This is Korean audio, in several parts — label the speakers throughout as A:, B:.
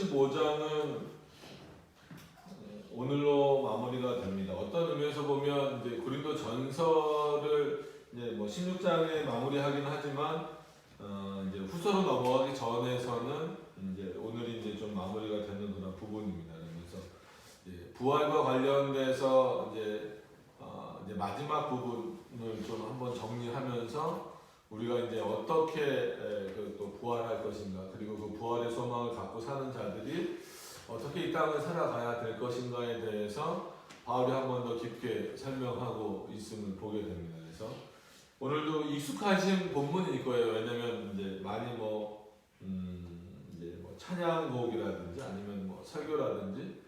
A: 15장은 오늘로 마무리가 됩니다. 어떤 의미에서 보면 이제 고린도 전서를 이제 뭐 16장에 마무리하긴 하지만 이제 후서로 넘어가기 전에서는 이제 오늘이 이제 좀 마무리가 되는 그런 부분입니다. 그래서 이제 부활과 관련돼서 이제 마지막 부분을 좀 한번 정리하면서 우리가 이제 어떻게 또 부활할 것인가, 그리고 그 부활의 소망을 갖고 사는 자들이 어떻게 이 땅을 살아가야 될 것인가에 대해서 바울이 한 번 더 깊게 설명하고 있음을 보게 됩니다. 그래서 오늘도 익숙하신 본문일 거예요. 왜냐면 이제 많이 이제 찬양곡이라든지 아니면 설교라든지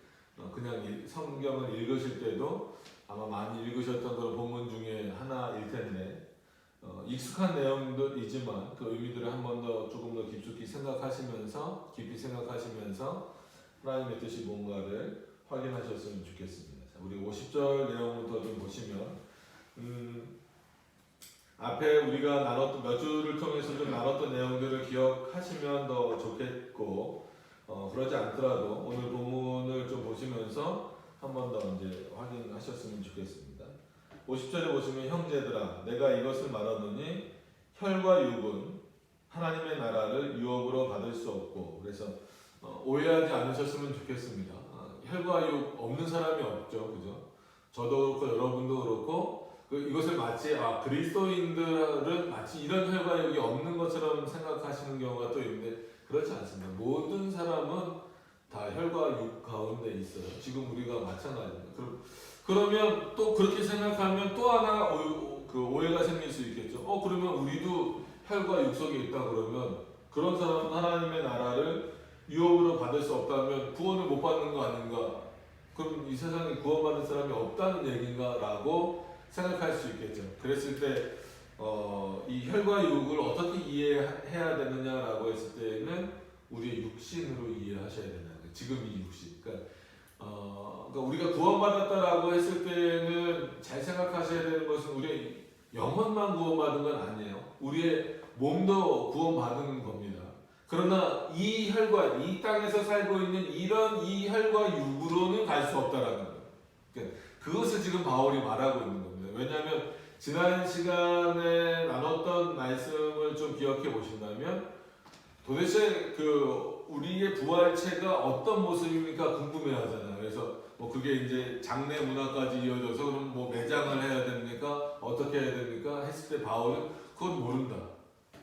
A: 그냥 성경을 읽으실 때도 아마 많이 읽으셨던 그런 본문 중에 하나일 텐데 익숙한 내용들이지만 그 의미들을 한 번 더 조금 더 깊이 생각하시면서 하나님의 뜻이 뭔가를 확인하셨으면 좋겠습니다. 자, 우리 50절 내용부터 좀 보시면 앞에 우리가 나눴던 몇 주를 통해서 좀 나눴던 내용들을 기억하시면 더 좋겠고 그러지 않더라도 오늘 본문을 좀 보시면서 한 번 더 이제 확인하셨으면 좋겠습니다. 50절에 보시면 형제들아 내가 이것을 말하노니 혈과 육은 하나님의 나라를 유업으로 받을 수 없고, 그래서 오해하지 않으셨으면 좋겠습니다. 혈과 육 없는 사람이 없죠, 그죠? 저도 그렇고 여러분도 그렇고 이것을 마치 그리스도인들은 마치 이런 혈과 육이 없는 것처럼 생각하시는 경우가 또 있는데 그렇지 않습니다. 모든 사람은 다 혈과 육 가운데 있어요. 지금 우리가 마찬가지입니다. 그러면 또 그렇게 생각하면 또 하나 오해가 생길 수 있겠죠. 그러면 우리도 혈과 육 속에 있다 그러면 그런 사람은 하나님의 나라를 유업으로 받을 수 없다면 구원을 못 받는 거 아닌가? 그럼 이 세상에 구원받는 사람이 없다는 얘기인가? 라고 생각할 수 있겠죠. 그랬을 때 이 혈과 육을 어떻게 이해해야 되느냐라고 했을 때는 우리의 육신으로 이해하셔야 된다는 거예요. 지금 이 육신. 그러니까 우리가 구원받았다라고 했을 때는 잘 생각하셔야 되는 것은 우리의 영혼만 구원받은 건 아니에요. 우리의 몸도 구원받은 겁니다. 그러나 이 혈과 이 땅에서 살고 있는 이런 이 혈과 육으로는 갈 수 없다라는 거예요. 그러니까 그것을 지금 바울이 말하고 있는 겁니다. 왜냐하면 지난 시간에 나눴던 말씀을 좀 기억해 보신다면 도대체 우리의 부활체가 어떤 모습입니까 궁금해하잖아요. 그래서 그게 이제 장례 문화까지 이어져서 그럼 매장을 해야 됩니까? 어떻게 해야 됩니까? 했을 때 바울은 그건 모른다.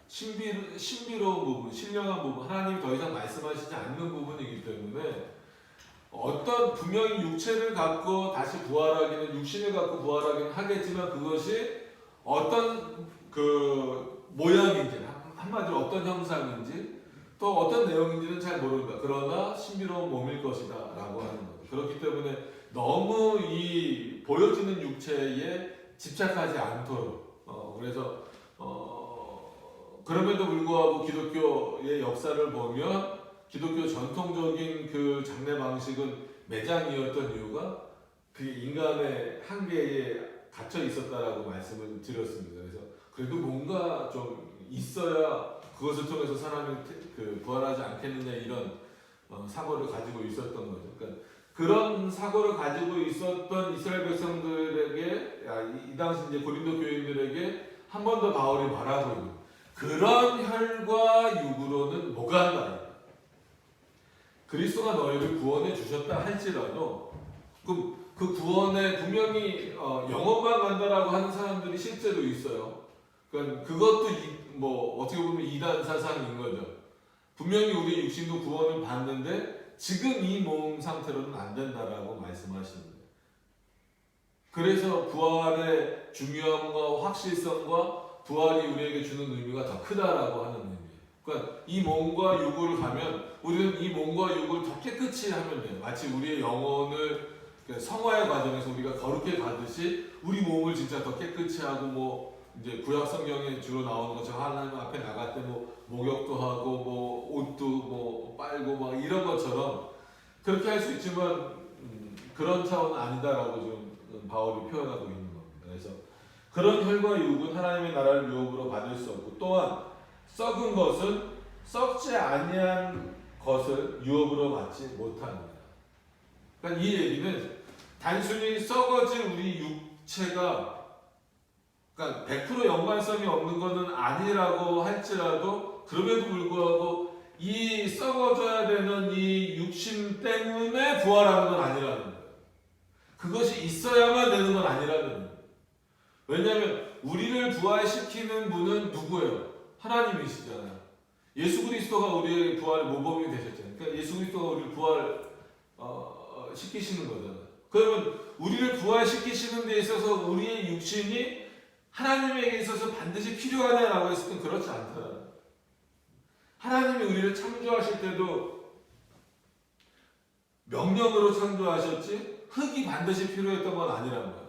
A: 신비로운 부분, 신령한 부분, 하나님이 더 이상 말씀하시지 않는 부분이기 때문에 분명히 육체를 갖고 다시 부활하기는, 육신을 갖고 부활하기는 하겠지만 그것이 어떤 모양인지, 한마디로 어떤 형상인지 또 어떤 내용인지는 잘 모른다. 그러나 신비로운 몸일 것이다 라고 하는 거죠. 그렇기 때문에 너무 이 보여지는 육체에 집착하지 않도록 그래서 그럼에도 불구하고 기독교의 역사를 보면 기독교 전통적인 그 장례 방식은 매장이었던 이유가 그 인간의 한계에 갇혀 있었다라고 말씀을 드렸습니다. 그래서 그래도 뭔가 좀 있어야 그것을 통해서 사람이 부활하지 않겠느냐 이런 사고를 가지고 있었던 거죠. 그러니까 그런 사고를 가지고 있었던 이스라엘 백성들에게 이 당시 이제 고린도 교인들에게 한 번 더 바울이 말하고 있는 그런 혈과 육으로는 못 간다. 그리스도가 너희를 구원해 주셨다 할지라도 그 구원에 분명히 영원만 간다라고 하는 사람들이 실제로 있어요. 그러니까 그것도 어떻게 보면 이단 사상인 거죠. 분명히 우리 육신도 구원을 받는데 지금 이 몸 상태로는 안 된다라고 말씀하시는 거예요. 그래서 부활의 중요함과 확실성과 부활이 우리에게 주는 의미가 더 크다라고 하는 의미예요. 그러니까 이 몸과 육을 가면 우리는 이 몸과 육을 더 깨끗이 하면 돼요. 마치 우리의 영혼을 성화의 과정에서 우리가 거룩해 가듯이 우리 몸을 진짜 더 깨끗이 하고 이제 구약 성경에 주로 나오는 것처럼 하나님 앞에 나갈 때 목욕도 하고 옷도 빨고 막 이런 것처럼 그렇게 할 수 있지만 그런 차원은 아니다라고 지금 바울이 표현하고 있는 겁니다. 그래서 그런 혈과 육은 하나님의 나라를 유업으로 받을 수 없고, 또한 썩은 것은 썩지 아니한 것을 유업으로 받지 못합니다. 그러니까 이 얘기는 단순히 썩어질 우리 육체가 그러니까 100% 연관성이 없는 것은 아니라고 할지라도 그럼에도 불구하고 이 썩어져야 되는 이 육신 때문에 부활하는 건 아니라는 거예요. 그것이 있어야만 되는 건 아니라는 거예요. 왜냐하면 우리를 부활시키는 분은 누구예요? 하나님이시잖아요. 예수 그리스도가 우리의 부활의 모범이 되셨잖아요. 그러니까 예수 그리스도가 우리를 부활 시키시는 거잖아요. 그러면 우리를 부활시키시는 데 있어서 우리의 육신이 하나님에게 있어서 반드시 필요하냐라고 했을 땐 그렇지 않더라. 하나님이 우리를 창조하실 때도 명령으로 창조하셨지 흙이 반드시 필요했던 건 아니란 말이에요.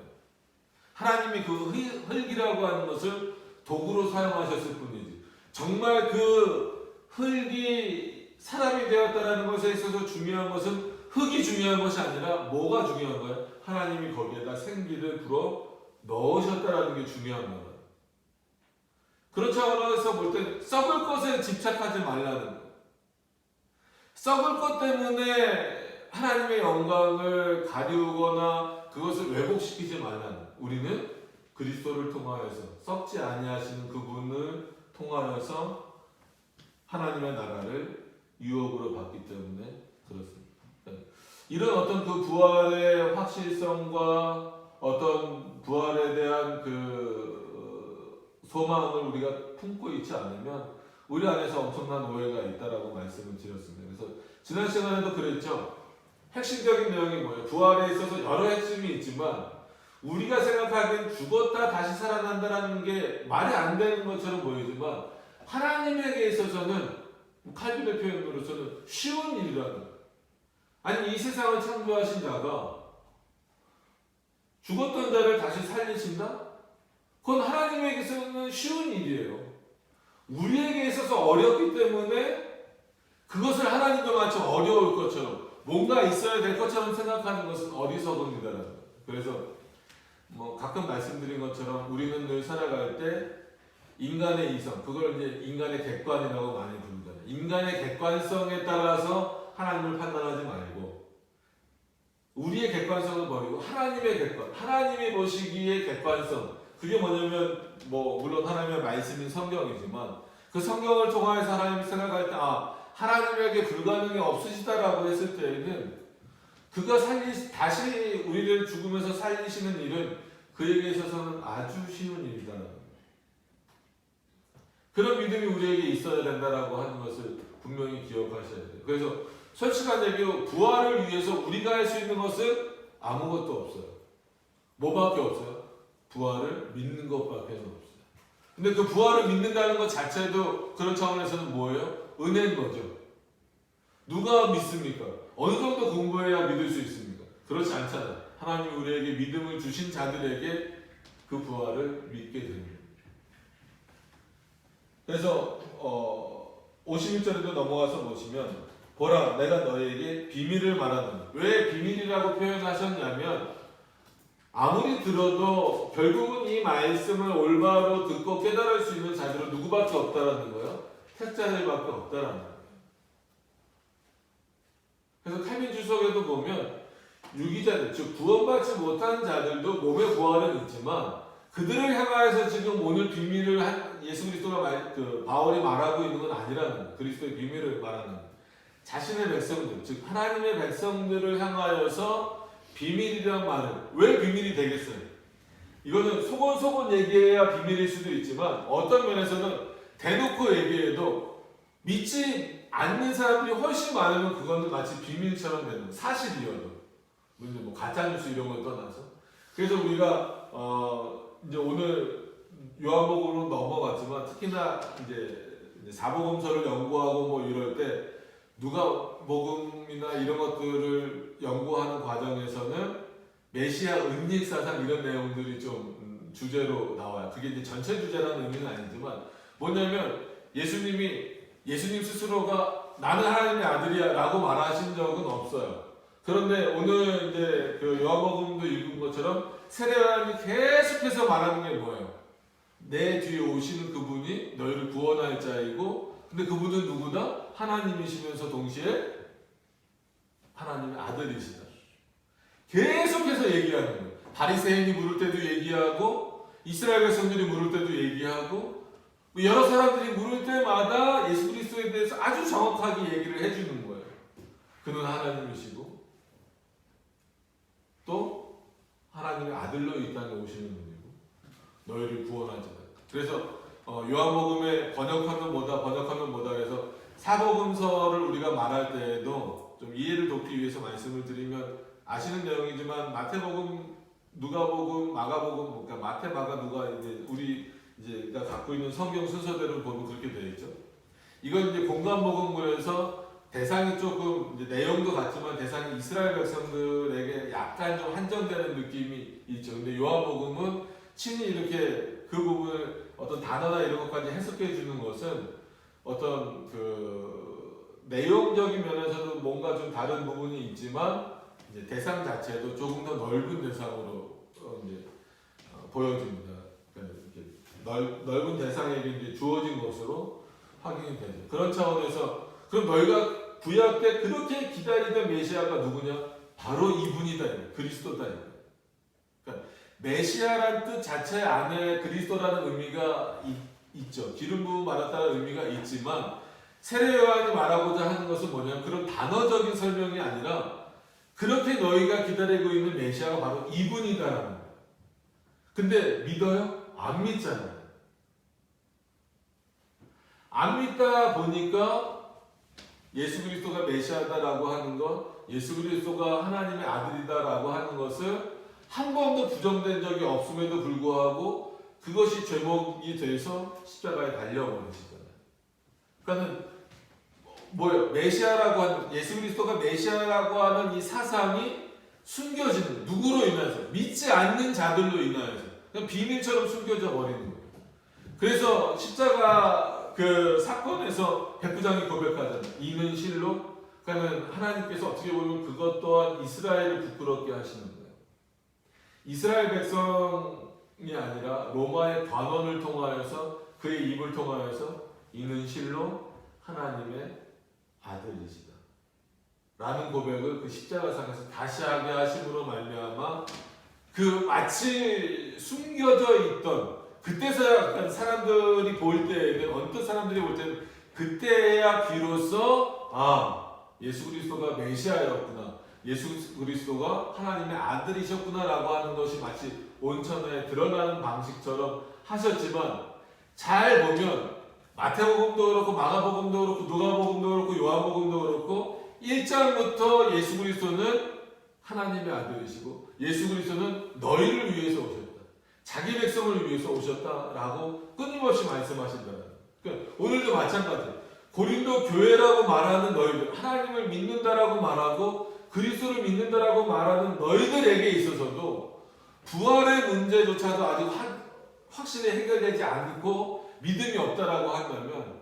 A: 하나님이 그 흙이라고 하는 것을 도구로 사용하셨을 뿐이지 정말 그 흙이 사람이 되었다는 것에 있어서 중요한 것은 흙이 중요한 것이 아니라 뭐가 중요한 거예요? 하나님이 거기에다 생기를 불어 넣으셨다라는 게 중요한 거예요. 그렇다고 해서 볼 때 썩을 것에 집착하지 말라는 거예요. 썩을 것 때문에 하나님의 영광을 가리우거나 그것을 왜곡시키지 말라는 거예요. 우리는 그리스도를 통하여서 썩지 아니하시는 그분을 통하여서 하나님의 나라를 유업으로 받기 때문에 그렇습니다. 이런 어떤 그 부활의 확실성과 어떤 부활에 대한 그 소망을 우리가 품고 있지 않으면 우리 안에서 엄청난 오해가 있다라고 말씀을 드렸습니다. 그래서 지난 시간에도 그랬죠. 핵심적인 내용이 뭐예요? 부활에 있어서 여러 핵심이 있지만 우리가 생각하기엔 죽었다 다시 살아난다는 게 말이 안 되는 것처럼 보이지만 하나님에게 있어서는 칼빈의 표현으로서는 쉬운 일이라는 거예요. 아니 이 세상을 창조하신 자가 죽었던 자를 다시 살리신다? 그건 하나님에게서는 쉬운 일이에요. 우리에게 있어서 어렵기 때문에 그것을 하나님도 마치 어려울 것처럼 뭔가 있어야 될 것처럼 생각하는 것은 어리석은 일이라는 거예요. 그래서 가끔 말씀드린 것처럼 우리는 늘 살아갈 때 인간의 이성, 그걸 이제 인간의 객관이라고 많이 부르잖아요. 인간의 객관성에 따라서 하나님을 판단하지 말고 우리의 객관성을 버리고 하나님의 객관, 하나님이 보시기에 객관성, 그게 뭐냐면 물론 하나님의 말씀인 성경이지만 그 성경을 통하여서 하나님이 생각할 때 하나님에게 불가능이 없으시다라고 했을 때에는 그가 다시 우리를 죽으면서 살리시는 일은 그에게 있어서는 아주 쉬운 일이다라는 거예요. 그런 믿음이 우리에게 있어야 된다라고 하는 것을 분명히 기억하셔야 돼요. 그래서 솔직한 얘기로 부활을 위해서 우리가 할 수 있는 것은 아무것도 없어요. 뭐밖에 없어요? 부활을 믿는 것밖에 없어요. 근데 그 부활을 믿는다는 것 자체도 그런 차원에서는 뭐예요? 은혜인 거죠. 누가 믿습니까? 어느 정도 공부해야 믿을 수 있습니까? 그렇지 않잖아요. 하나님이 우리에게 믿음을 주신 자들에게 그 부활을 믿게 됩니다. 그래서 51절에도 넘어가서 보시면 보라 내가 너에게 비밀을 말하노니 왜 비밀이라고 표현하셨냐면 아무리 들어도 결국은 이 말씀을 올바로 듣고 깨달을 수 있는 자들은 누구밖에 없다라는 거예요. 택자들밖에 없다라는 거예요. 그래서 칼빈 주석에도 보면 유기자들, 즉 구원받지 못한 자들도 몸의 부활은 있지만 그들을 향하여서 지금 오늘 비밀을 예수 그리스도가 바울이 말하고 있는 건 아니라는 거예요. 그리스도의 비밀을 말하는 거예요. 자신의 백성들, 즉 하나님의 백성들을 향하여서 비밀이란 말은 왜 비밀이 되겠어요? 이거는 소곤소곤 얘기해야 비밀일 수도 있지만 어떤 면에서는 대놓고 얘기해도 믿지 않는 사람들이 훨씬 많으면 그거는 마치 비밀처럼 되는 거예요. 사실이어도 물론 가짜뉴스 이런 걸 떠나서 그래서 우리가 이제 오늘 요한복음으로 넘어갔지만 특히나 이제 사복음서를 연구하고 이럴 때 누가복음이나 이런 것들을 연구하는 과정에서는 메시아 은닉사상 이런 내용들이 좀 주제로 나와요. 그게 이제 전체 주제라는 의미는 아니지만 뭐냐면 예수님 스스로가 나는 하나님의 아들이야 라고 말하신 적은 없어요. 그런데 오늘 이제 그 요한복음도 읽은 것처럼 세례요한이 계속해서 말하는 게 뭐예요? 내 뒤에 오시는 그분이 너희를 구원할 자이고 근데 그분은 누구다? 하나님이시면서 동시에 하나님의 아들이시다. 계속해서 얘기하는 거예요. 바리새인이 물을 때도 얘기하고 이스라엘 백성들이 물을 때도 얘기하고 여러 사람들이 물을 때마다 예수 그리스도에 대해서 아주 정확하게 얘기를 해주는 거예요. 그는 하나님이시고 또 하나님의 아들로 이 땅에 오시는 분이고 너희를 구원하자. 그래서 요한복음에 번역하면 뭐다 해서 사복음서를 우리가 말할 때에도 좀 이해를 돕기 위해서 말씀을 드리면 아시는 내용이지만 마태복음, 누가복음, 마가복음, 그러니까 마태, 마가, 누가 이제 우리가 갖고 있는 성경 순서대로 보면 그렇게 되어 있죠. 이건 이제 공관복음부에서 대상이 조금 이제 내용도 같지만 대상이 이스라엘 백성들에게 약간 좀 한정되는 느낌이 있죠. 근데 요한복음은 친히 이렇게 그 부분을 어떤 단어나 이런 것까지 해석해 주는 것은 어떤 그 내용적인 면에서도 뭔가 좀 다른 부분이 있지만 이제 대상 자체도 조금 더 넓은 대상으로 이제 보여집니다. 그러니까 이렇게 넓은 대상에게 이제 주어진 것으로 확인이 되죠. 그런 차원에서 그럼 너희가 구약 때 그렇게 기다리던 메시아가 누구냐? 바로 이분이다. 그리스도다. 그러니까 메시아란 뜻 자체 안에 그리스도라는 의미가 있죠. 기름 부음 받았다는 의미가 있지만 세례 요한이 말하고자 하는 것은 뭐냐면 그런 단어적인 설명이 아니라 그렇게 너희가 기다리고 있는 메시아가 바로 이분이다라는 거예요. 근데 믿어요? 안 믿잖아요. 안 믿다 보니까 예수 그리스도가 메시아다라고 하는 것, 예수 그리스도가 하나님의 아들이다라고 하는 것을 한 번도 부정된 적이 없음에도 불구하고 그것이 죄목이 돼서 십자가에 달려버리시잖아요. 그러니까는 뭐예요? 메시아라고 하는, 예수 그리스도가 메시아라고 하는 이 사상이 숨겨지는, 누구로 인해서? 믿지 않는 자들로 인하여서 그냥 비밀처럼 숨겨져 버리는 거예요. 그래서 십자가 그 사건에서 백부장이 고백하잖아요. 이는 실로. 그러니까 하나님께서 어떻게 보면 그것 또한 이스라엘을 부끄럽게 하시는 거예요. 이스라엘 백성이 아니라 로마의 관원을 통하여서 그의 입을 통하여서 이는 실로 하나님의 아들이시다 라는 고백을 그 십자가상에서 다시 하게 하심으로 말미암아 그 마치 숨겨져 있던 그때서야 사람들이 볼 때에는 언뜻 사람들이 볼 때는 그때야 비로소 예수 그리스도가 메시아였구나, 예수 그리스도가 하나님의 아들이셨구나라고 하는 것이 마치 온천에 드러나는 방식처럼 하셨지만 잘 보면 마태복음도 그렇고 마가복음도 그렇고 누가복음도 그렇고 요한복음도 그렇고 1장부터 예수 그리스도는 하나님의 아들이시고 예수 그리스도는 너희를 위해서 오셨다. 자기 백성을 위해서 오셨다라고 끊임없이 말씀하신다. 그러니까 오늘도 마찬가지예요. 고린도 교회라고 말하는 너희들, 하나님을 믿는다라고 말하고 그리스도를 믿는다라고 말하는 너희들에게 있어서도 부활의 문제조차도 아직 확실히 해결되지 않고 믿음이 없다라고 한다면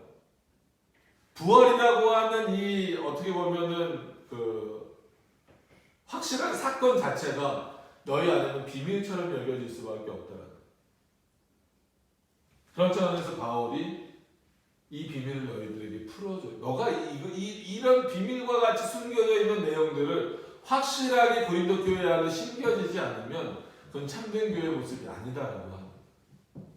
A: 부활이라고 하는 이 어떻게 보면은 그 확실한 사건 자체가 너희 안에는 비밀처럼 여겨질 수밖에 없다라는 거예요. 그런 차원에서 바울이 이 비밀을 너희들에게 풀어줘요. 너가 이런 비밀과 같이 숨겨져 있는 내용들을 확실하게 고린도 교회 안에 심겨지지 않으면 그건 참된 교회의 모습이 아니다라고 하는 거예요.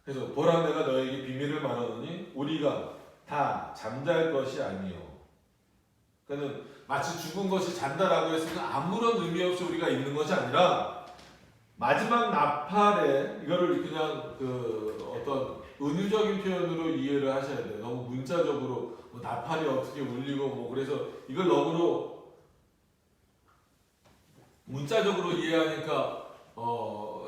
A: 그래서 보라 내가 너에게 비밀을 말하노니 우리가 다 잠잘 것이 아니요. 그러니까 마치 죽은 것이 잔다라고 했으면 아무런 의미 없이 우리가 있는 것이 아니라 마지막 나팔에 이거를 그냥 그 어떤 은유적인 표현으로 이해를 하셔야 돼요. 너무 문자적으로 뭐 나팔이 어떻게 울리고 뭐 그래서 이걸 너무 문자적으로 이해하니까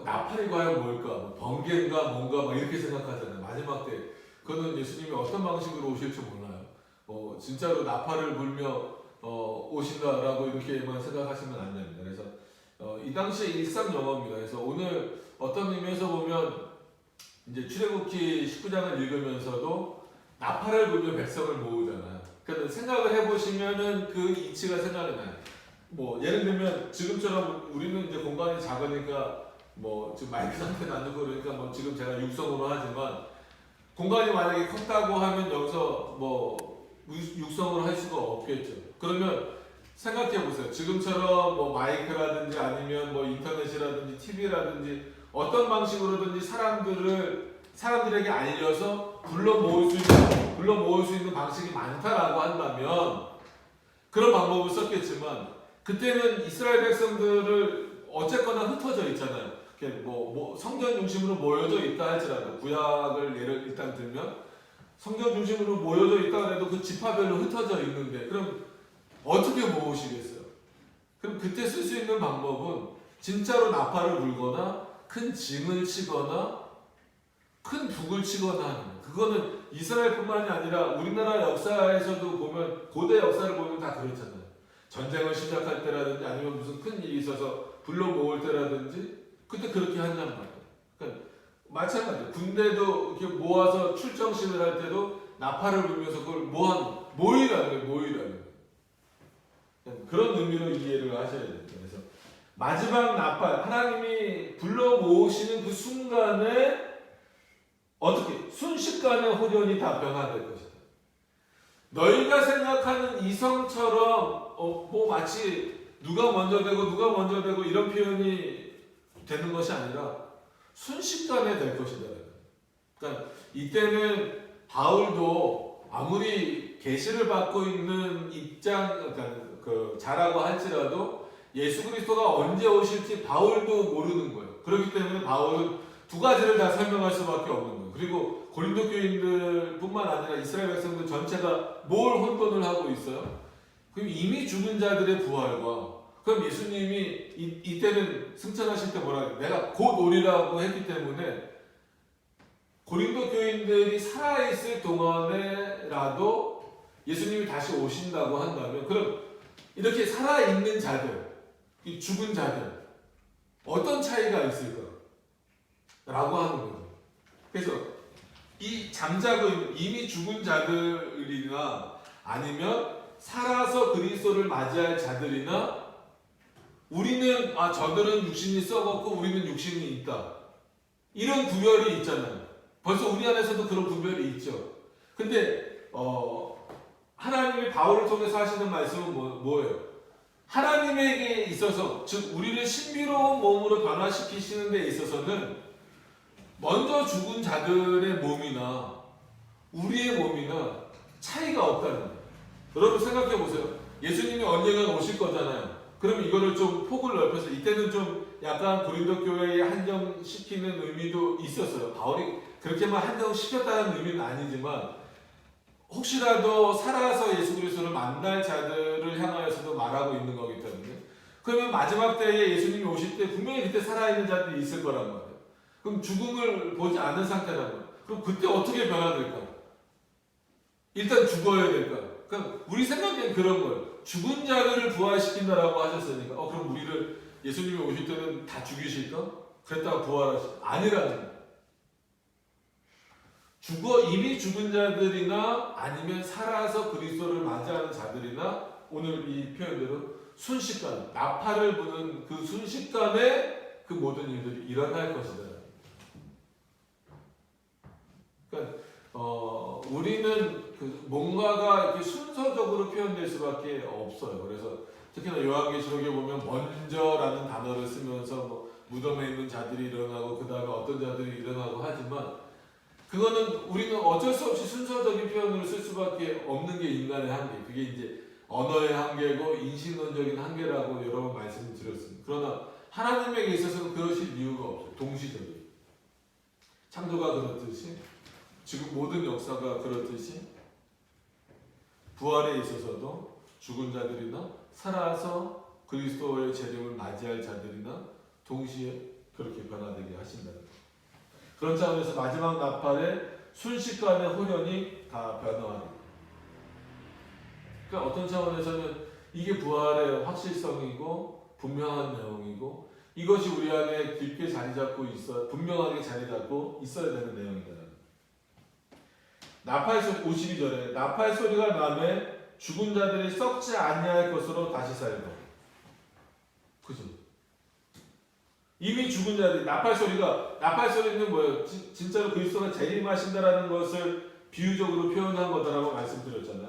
A: 나팔이 과연 뭘까? 뭐 번개인가 뭔가 막 이렇게 생각하잖아요. 마지막 때 그거는 예수님이 어떤 방식으로 오실지 몰라요. 진짜로 나팔을 불며 오신다라고 이렇게만 생각하시면 안 됩니다. 그래서 이 당시의 일상 영어입니다. 그래서 오늘 어떤 의미에서 보면 이제 출애굽기 19장을 읽으면서도 나팔을 불며 백성을 모으잖아요. 그러니까 생각을 해보시면은 그 이치가 생각이 나요. 뭐 예를 들면 지금처럼 우리는 이제 공간이 작으니까 뭐 지금 마이크 상태는 안 좋고 그러니까 뭐 지금 제가 육성으로 하지만 공간이 만약에 컸다고 하면 여기서 뭐 육성을 할 수가 없겠죠. 그러면 생각해 보세요. 지금처럼 뭐 마이크라든지 아니면 뭐 인터넷이라든지 TV라든지 어떤 방식으로든지 사람들에게 알려서 불러 모을 수 있는 방식이 많다라고 한다면 그런 방법을 썼겠지만 그때는 이스라엘 백성들을 어쨌거나 흩어져 있잖아요. 뭐 성전 중심으로 모여져 있다 할지라도 구약을 예를 일단 들면 성전 중심으로 모여져 있다 해도 그 지파별로 흩어져 있는데 그럼 어떻게 모으시겠어요? 그럼 그때 쓸 수 있는 방법은 진짜로 나팔을 불거나 큰 징을 치거나 큰 북을 치거나 하는 거예요. 그거는 이스라엘뿐만이 아니라 우리나라 역사에서도 보면 고대 역사를 보면 다 그렇잖아요. 전쟁을 시작할 때라든지 아니면 무슨 큰 일이 있어서 불러 모을 때라든지 그때 그렇게 한단 말이에요. 그러니까 마찬가지예요. 군대도 이렇게 모아서 출정식을 할 때도 나팔을 불면서 그걸 모이라는 거예요. 모이라는 거예요. 그런 의미로 이해를 하셔야 돼요. 그래서 마지막 나팔 하나님이 불러 모으시는 그 순간에 어떻게 순식간에 호련이 다 변화될 것이다. 너희가 생각하는 이성처럼 뭐 마치 누가 먼저 되고 이런 표현이 되는 것이 아니라 순식간에 될 것이다. 그러니까 이때는 바울도 아무리 계시를 받고 있는 그러니까 자라고 할지라도 예수 그리스도가 언제 오실지 바울도 모르는 거예요. 그렇기 때문에 바울은 두 가지를 다 설명할 수밖에 없는 거예요. 그리고 고린도 교인들뿐만 아니라 이스라엘 백성들 전체가 뭘 혼돈을 하고 있어요? 그럼 이미 죽은 자들의 부활과 그럼 예수님이 이때는 승천하실 때 뭐라 해요? 내가 곧 오리라고 했기 때문에 고린도 교인들이 살아있을 동안에라도 예수님이 다시 오신다고 한다면 그럼 이렇게 살아있는 자들, 죽은 자들 어떤 차이가 있을까? 라고 하는 거죠. 그래서 이 잠자고 있는 이미 죽은 자들이나 아니면 살아서 그리스도를 맞이할 자들이나 우리는 저들은 육신이 썩었고 우리는 육신이 있다. 이런 구별이 있잖아요. 벌써 우리 안에서도 그런 구별이 있죠. 근데 하나님이 바울을 통해서 하시는 말씀은 뭐예요? 하나님에게 있어서 즉 우리를 신비로운 몸으로 변화시키시는 데 있어서는 먼저 죽은 자들의 몸이나 우리의 몸이나 차이가 없다는 거예요. 여러분 생각해 보세요. 예수님이 언젠가 오실 거잖아요. 그럼 이거를 좀 폭을 넓혀서 이때는 좀 약간 고린도 교회에 한정시키는 의미도 있었어요. 바울이 그렇게만 한정시켰다는 의미는 아니지만 혹시라도 살아서 예수 그리스도를 만날 자들을 향하여서도 말하고 있는 거기 때문에 그러면 마지막 때에 예수님이 오실 때 분명히 그때 살아있는 자들이 있을 거란 말이에요. 그럼 죽음을 보지 않은 상태란 말이에요. 그럼 그때 어떻게 변화될까요? 일단 죽어야 될까요? 그러니까 우리 생각엔 그런 거예요. 죽은 자들을 부활시킨다라고 하셨으니까 그럼 우리를 예수님이 오실 때는 다 죽이실까? 그랬다가 아니라는 거예요. 이미 죽은 자들이나 아니면 살아서 그리스도를 맞이하는 자들이나 오늘 이 표현대로 순식간 나팔을 부는 그 순식간에 그 모든 일들이 일어날 것이다. 그러니까 우리는 뭔가가 이렇게 순서적으로 표현될 수밖에 없어요. 그래서 특히나 요한계시록에 보면 먼저라는 단어를 쓰면서 무덤에 있는 자들이 일어나고 그 다음에 어떤 자들이 일어나고 하지만 그거는 우리는 어쩔 수 없이 순서적인 표현으로 쓸 수밖에 없는 게 인간의 한계. 그게 이제 언어의 한계고 인식론적인 한계라고 여러 번 말씀을 드렸습니다. 그러나 하나님에게 있어서는 그러실 이유가 없어요. 동시적인. 창조가 그렇듯이 지금 모든 역사가 그렇듯이 부활에 있어서도 죽은 자들이나 살아서 그리스도의 재림을 맞이할 자들이나 동시에 그렇게 변화되게 하신다는 거예요. 그런 차원에서 마지막 나팔에 순식간에 호련이 다 변화하는 거예요. 그러니까 어떤 차원에서는 이게 부활의 확실성이고 분명한 내용이고 이것이 우리 안에 깊게 분명하게 자리 잡고 있어야 되는 내용이다. 나팔 소리 52절에 나팔 소리가 나매 죽은 자들이 썩지 아니할 것으로 다시 살고. 그죠? 이미 죽은 자들이 나팔 소리는 뭐예요? 진짜로 그리스도가 재림하신다라는 것을 비유적으로 표현한 거다라고 말씀드렸잖아요.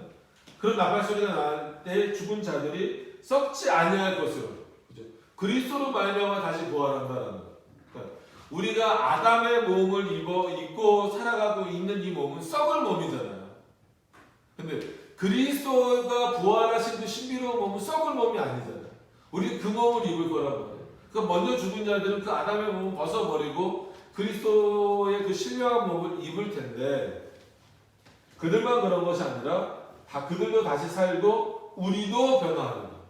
A: 그런 나팔 소리가 날 때 죽은 자들이 썩지 아니할 것으로, 그죠? 그리스도로 말미암아 다시 부활한다라는 거. 그러니까 우리가 아담의 몸을 입고 살아가고 있는 이 몸은 썩을 몸이잖아요. 근데 그리스도가 부활하신 그 신비로운 몸은 썩을 몸이 아니잖아요. 우리는 그 몸을 입을 거란 말이에요. 그러니까 먼저 죽은 자들은 그 아담의 몸을 벗어버리고 그리스도의 그 신령한 몸을 입을 텐데, 그들만 그런 것이 아니라 다 그들도 다시 살고 우리도 변화하는 거예요.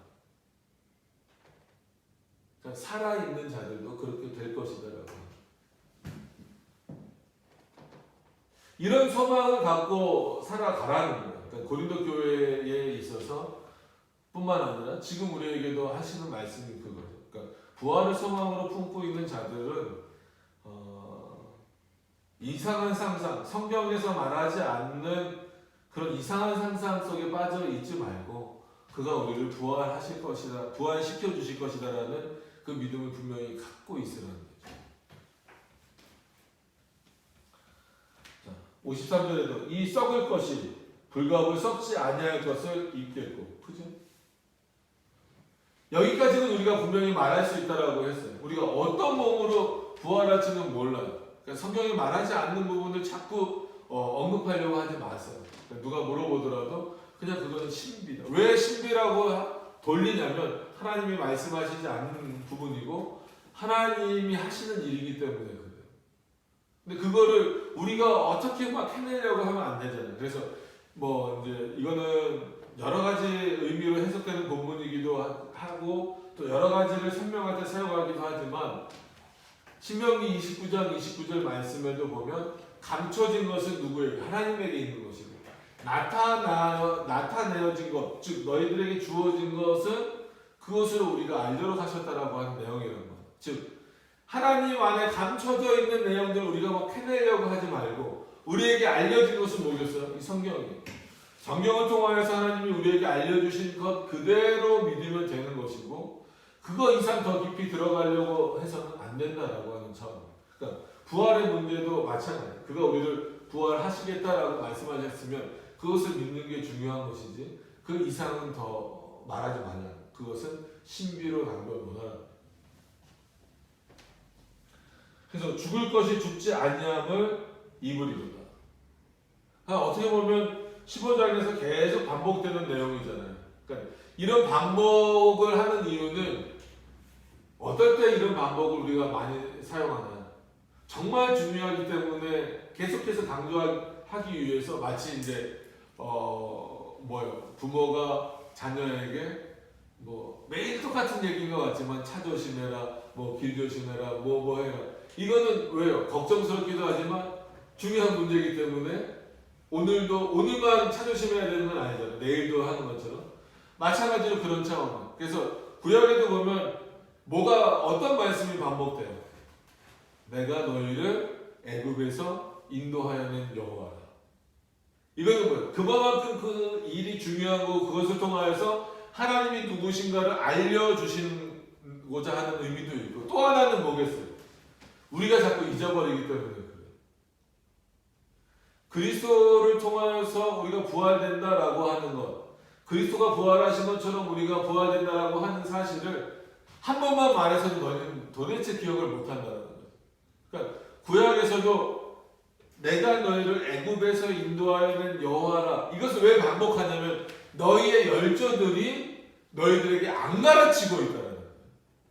A: 그러니까 살아있는 자들도 그렇게 될 것이다라고. 이런 소망을 갖고 살아가라는 거예요. 그러니까 고린도 교회에 있어서 뿐만 아니라 지금 우리에게도 하시는 말씀이 그거죠. 그러니까 부활을 소망으로 품고 있는 자들은 이상한 상상, 성경에서 말하지 않는 그런 이상한 상상 속에 빠져 있지 말고 그가 우리를 부활하실 것이다, 부활시켜 주실 것이다라는 그 믿음을 분명히 갖고 있으라는 거죠. 자, 53절에도 이 썩을 것이 불가을 썩지 아니할 것을 입겠고, 그죠? 여기까지는 우리가 분명히 말할 수 있다라고 했어요. 우리가 어떤 몸으로 부활할지는 몰라요. 그러니까 성경이 말하지 않는 부분을 자꾸 언급하려고 하지 마세요. 그러니까 누가 물어보더라도 그냥 그거는 신비다. 왜 신비라고 돌리냐면 하나님이 말씀하시지 않는 부분이고 하나님이 하시는 일이기 때문에 그래요. 근데 그거를 우리가 어떻게 막 해내려고 하면 안 되잖아요. 그래서 뭐 이제 이거는 여러 가지 의미로 해석되는 본문이기도 하고 또 여러 가지를 설명할 때 사용하기도 하지만 신명기 29절 말씀에도 보면 감춰진 것은 누구에게? 하나님에게 있는 것이고 나타내어진 것, 즉 너희들에게 주어진 것은 그것을 우리가 알도록 하셨다라고 하는 내용이라는 거예요. 즉 하나님 안에 감춰져 있는 내용들을 우리가 막 캐내려고 하지 말고 우리에게 알려진 것은 뭐겠어요? 이 성경이에요. 성경을 통하여서 하나님이 우리에게 알려주신 것 그대로 믿으면 되는 것이고 그거 이상 더 깊이 들어가려고 해서는 안 된다라고 하는 차원. 그러니까 부활의 문제도 마찬가지예요. 그가 우리를 부활하시겠다라고 말씀하셨으면 그것을 믿는 게 중요한 것이지 그 이상은 더 말하지 말라. 그것은 신비로 남겨놓으라. 그래서 죽을 것이 죽지 아니함을 입으리로다. 어떻게 보면 15장에서 계속 반복되는 내용이잖아요. 그러니까 이런 반복을 하는 이유는 어떨 때 이런 반복을 우리가 많이 사용하나요? 정말 중요하기 때문에 계속해서 강조하기 위해서 마치 이제 부모가 자녀에게 뭐 매일 똑같은 얘기인 것 같지만 차 조심해라, 뭐 길 조심해라, 뭐 해라. 이거는 왜요? 걱정스럽기도 하지만 중요한 문제이기 때문에 오늘만 차 조심해야 되는 건 아니잖아요. 내일도 하는 것처럼 마찬가지로 그런 차원. 그래서 구약에도 보면 어떤 말씀이 반복돼요? 내가 너희를 애굽에서 인도하여낸 여호와라. 이거는 뭐예요? 그만큼 그 일이 중요하고 그것을 통하여서 하나님이 누구신가를 알려주시고자 하는 의미도 있고 또 하나는 뭐겠어요? 우리가 자꾸 잊어버리기 때문에 그래요. 그리스도를 통하여서 우리가 부활된다라고 하는 것, 그리스도가 부활하신 것처럼 우리가 부활된다라고 하는 사실을 한 번만 말해서는 너희는 도대체 기억을 못한다는 거예요. 그러니까 구약에서도 내가 너희를 애굽에서 인도하여낸 여호와라. 이것을 왜 반복하냐면 너희의 열조들이 너희들에게 안 가르치고 있다는 거예요.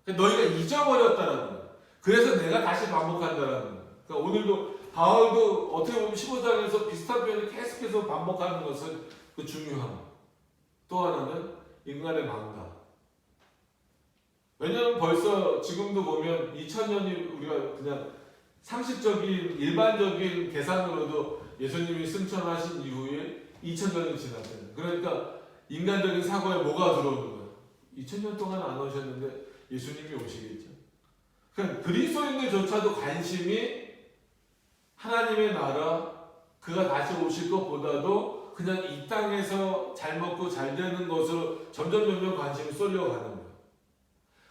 A: 그러니까 너희가 잊어버렸다는 거예요. 그래서 내가 다시 반복한다는 거예요. 그러니까 오늘도 바울도 어떻게 보면 15장에서 비슷한 표현을 계속해서 반복하는 것은 그 중요함. 또 하나는 인간의 망다. 왜냐하면 벌써 지금도 보면 2000년이 우리가 그냥 상식적인 일반적인 계산으로도 예수님이 승천하신 이후에 2000년이 지났잖아요. 그러니까 인간적인 사고에 뭐가 들어오는 거예요? 2000년 동안 안 오셨는데 예수님이 오시겠죠. 그러니까 그리스도인들조차도 관심이 하나님의 나라, 그가 다시 오실 것보다도 그냥 이 땅에서 잘 먹고 잘 되는 것으로 점점 관심이 쏠려가는 거예요.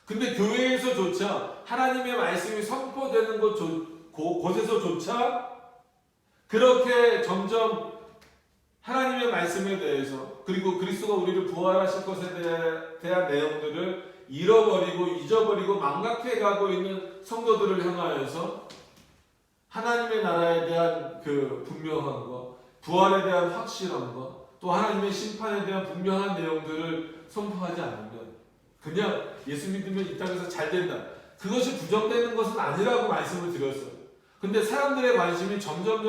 A: 근데 교회에서조차 하나님의 말씀이 선포되는 곳에서조차 그렇게 점점 하나님의 말씀에 대해서 그리고 그리스도가 우리를 부활하실 것에 대한 내용들을 잃어버리고 잊어버리고 망각해 가고 있는 성도들을 향하여서 하나님의 나라에 대한 그 분명한 것, 부활에 대한 확실한 것, 또 하나님의 심판에 대한 분명한 내용들을 선포하지 않으면 그냥 예수 믿으면 이 땅에서 잘 된다. 그것이 부정되는 것은 아니라고 말씀을 드렸어요. 근데 사람들의 관심이 점점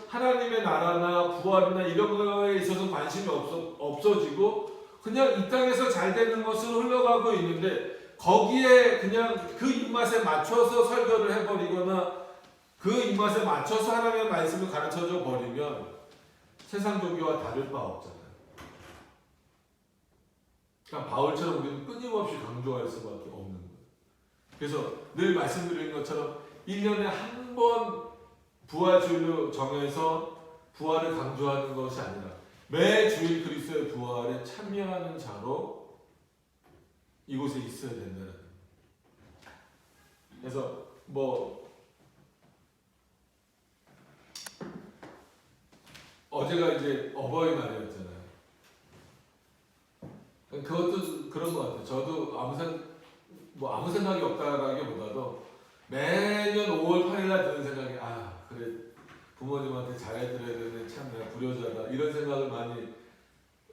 A: 하나님의 나라나 부활이나 이런 거에 있어서 관심이 없어지고 그냥 이 땅에서 잘 되는 것으로 흘러가고 있는데 거기에 그냥 그 입맛에 맞춰서 설교를 해버리거나 그 입맛에 맞춰서 하나님의 말씀을 가르쳐줘 버리면 세상 종교와 다를 바 없잖아요. 그러니까 바울처럼 우리는 끊임없이 강조할 수밖에 없는 거예요. 그래서 늘 말씀드린 것처럼 1년에 한 번 부활주일로 정해서 부활을 강조하는 것이 아니라 매주일 그리스도의 부활에 참여하는 자로 이곳에 있어야 된다는 거예요. 그래서 어제가 이제 어버이날이었잖아요. 그것도 그런 것 같아요. 저도 아무 생각이 없다라기보다도 매년 5월 8일날 드는 생각이 그래 부모님한테 잘해드려야 되는데 참 내가 불효자다 이런 생각을 많이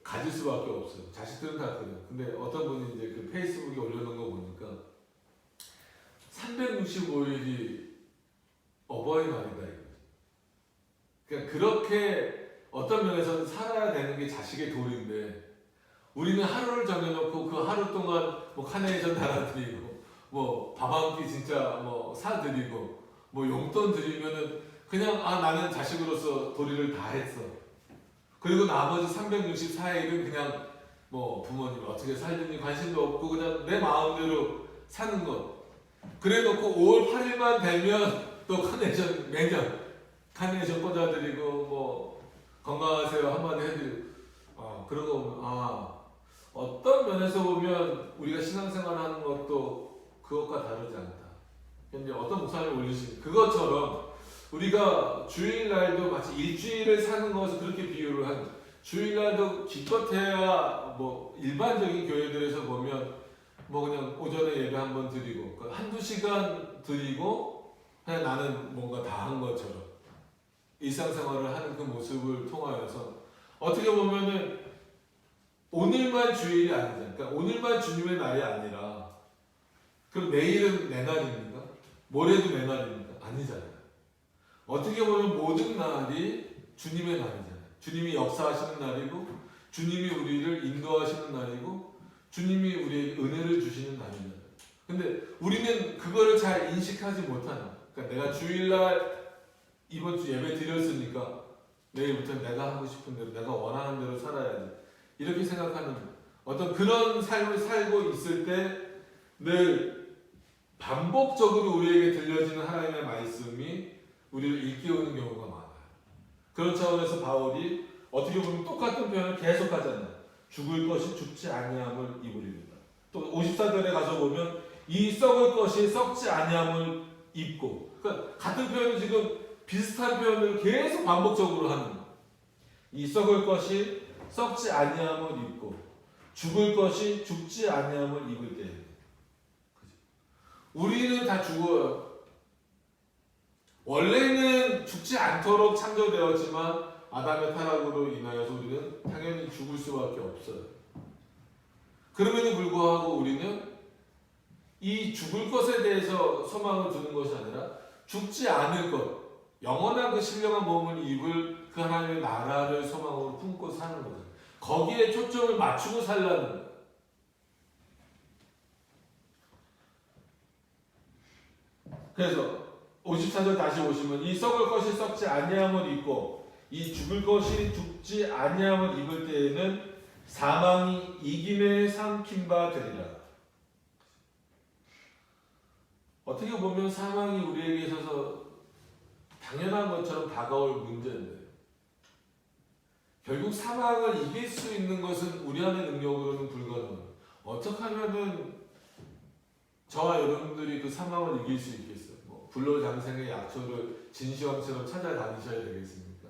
A: 가질 수밖에 없어요. 자식들은 다 그래요. 근데 어떤 분이 이제 그 페이스북에 올려놓은 거 보니까 365일이 어버이날이다 이거죠. 그러니까 그렇게 어떤 면에서는 살아야 되는 게 자식의 도리인데 우리는 하루를 정해놓고 그 하루 동안 카네이션 달아드리고 밥 한 끼 진짜 사드리고 용돈 드리면은 그냥 나는 자식으로서 도리를 다 했어. 그리고 나머지 364일은 그냥 부모님 어떻게 살든지 관심도 없고 그냥 내 마음대로 사는 것. 그래 놓고 5월 8일만 되면 또 카네이션 매년 카네이션 꽂아드리고 건강하세요 한마디 해드리고 그런 거 보면 어떤 면에서 보면 우리가 신앙생활하는 것도 그것과 다르지 않다. 근데 어떤 목사님이 올리신 그것처럼 우리가 주일날도 마치 일주일을 사는 것을 그렇게 비유를 하는 거예요. 주일날도 기껏해야 일반적인 교회들에서 보면 그냥 오전에 예배 한번 드리고 한두 시간 드리고 그냥 나는 뭔가 다 한 것처럼 일상생활을 하는 그 모습을 통하여서 어떻게 보면은 오늘만 주일이 아니잖아요. 그러니까 오늘만 주님의 날이 아니라 그럼 내일은 내 날입니까? 모레도 내 날입니까? 아니잖아요. 어떻게 보면 모든 날이 주님의 날이잖아요. 주님이 역사하시는 날이고 주님이 우리를 인도하시는 날이고 주님이 우리에게 은혜를 주시는 날이잖아요. 근데 우리는 그거를 잘 인식하지 못하는 그러니까 내가 주일날 이번 주 예배 드렸으니까 내일부터는 내가 하고 싶은 대로 내가 원하는 대로 살아야지 이렇게 생각하는 어떤 그런 삶을 살고 있을 때 늘 반복적으로 우리에게 들려지는 하나님의 말씀이 우리를 일깨우는 경우가 많아요. 그런 차원에서 바울이 어떻게 보면 똑같은 표현을 계속 하잖아요. 죽을 것이 죽지 아니함을 입으리라. 또 54절에 가서 보면 이 썩을 것이 썩지 아니함을 입고 그러니까 같은 표현을 지금 비슷한 표현을 계속 반복적으로 하는 거예요. 이 썩을 것이 썩지 아니함을 입고 죽을 것이 죽지 아니함을 입을 때 우리는 다 죽어요. 원래는 죽지 않도록 창조되었지만 아담의 타락으로 인하여서 우리는 당연히 죽을 수밖에 없어요. 그럼에도 불구하고 우리는 이 죽을 것에 대해서 소망을 두는 것이 아니라 죽지 않을 것, 영원한 그 신령한 몸을 입을 그 하나님의 나라를 소망으로 품고 사는 거죠. 거기에 초점을 맞추고 살라는 거예요. 그래서 54절 다시 보시면 이 썩을 것이 썩지 아니함을 입고 이 죽을 것이 죽지 아니함을 입을 때에는 사망이 이김에 삼킨 바 되리라. 어떻게 보면 사망이 우리에게 있어서 당연한 것처럼 다가올 문제인데 결국 사망을 이길 수 있는 것은 우리 안의 능력으로는 불가능해요. 어떻게 하면은 저와 여러분들이 그 사망을 이길 수 있겠어요? 뭐 불로장생의 약초를 진시황처럼 찾아다니셔야 되겠습니까?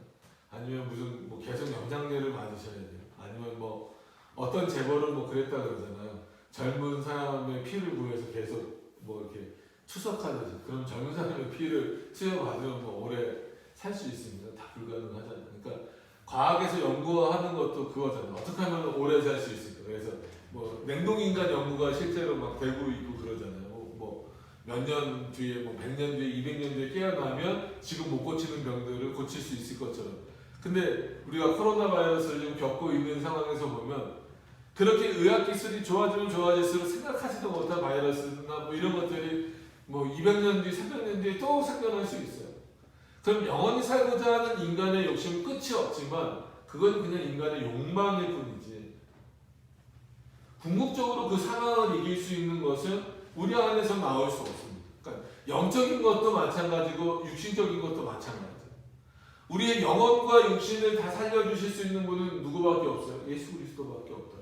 A: 아니면 무슨 뭐 계속 영양제를 맞으셔야 돼요? 아니면 뭐 어떤 재벌은 뭐 그랬다 그러잖아요. 젊은 사람의 피를 구해서 계속 뭐 이렇게 추석하듯이. 그럼 젊은 사람의 피를 투여받으면 뭐 오래 살 수 있습니다. 다 불가능하잖아요. 그러니까 과학에서 연구하는 것도 그거잖아요. 어떻게 하면 오래 살 수 있을까? 그래서 뭐 냉동인간 연구가 실제로 막 되고 있고 그러잖아요. 뭐 몇 년 뒤에, 뭐 100년 뒤에, 200년 뒤에 깨어나면 지금 못 고치는 병들을 고칠 수 있을 것처럼. 근데 우리가 코로나 바이러스를 지금 겪고 있는 상황에서 보면 그렇게 의학 기술이 좋아지면 좋아질수록 생각하지도 못한 바이러스나 뭐 이런 것들이 뭐 200년 뒤, 300년 뒤에 또 생겨날 수 있어요. 그럼 영원히 살고자 하는 인간의 욕심은 끝이 없지만 그건 그냥 인간의 욕망일 뿐이지. 궁극적으로 그 사망을 이길 수 있는 것은 우리 안에서 나올 수 없습니다. 그러니까 영적인 것도 마찬가지고 육신적인 것도 마찬가지예요. 우리의 영혼과 육신을 다 살려주실 수 있는 분은 누구밖에 없어요? 예수 그리스도밖에 없다.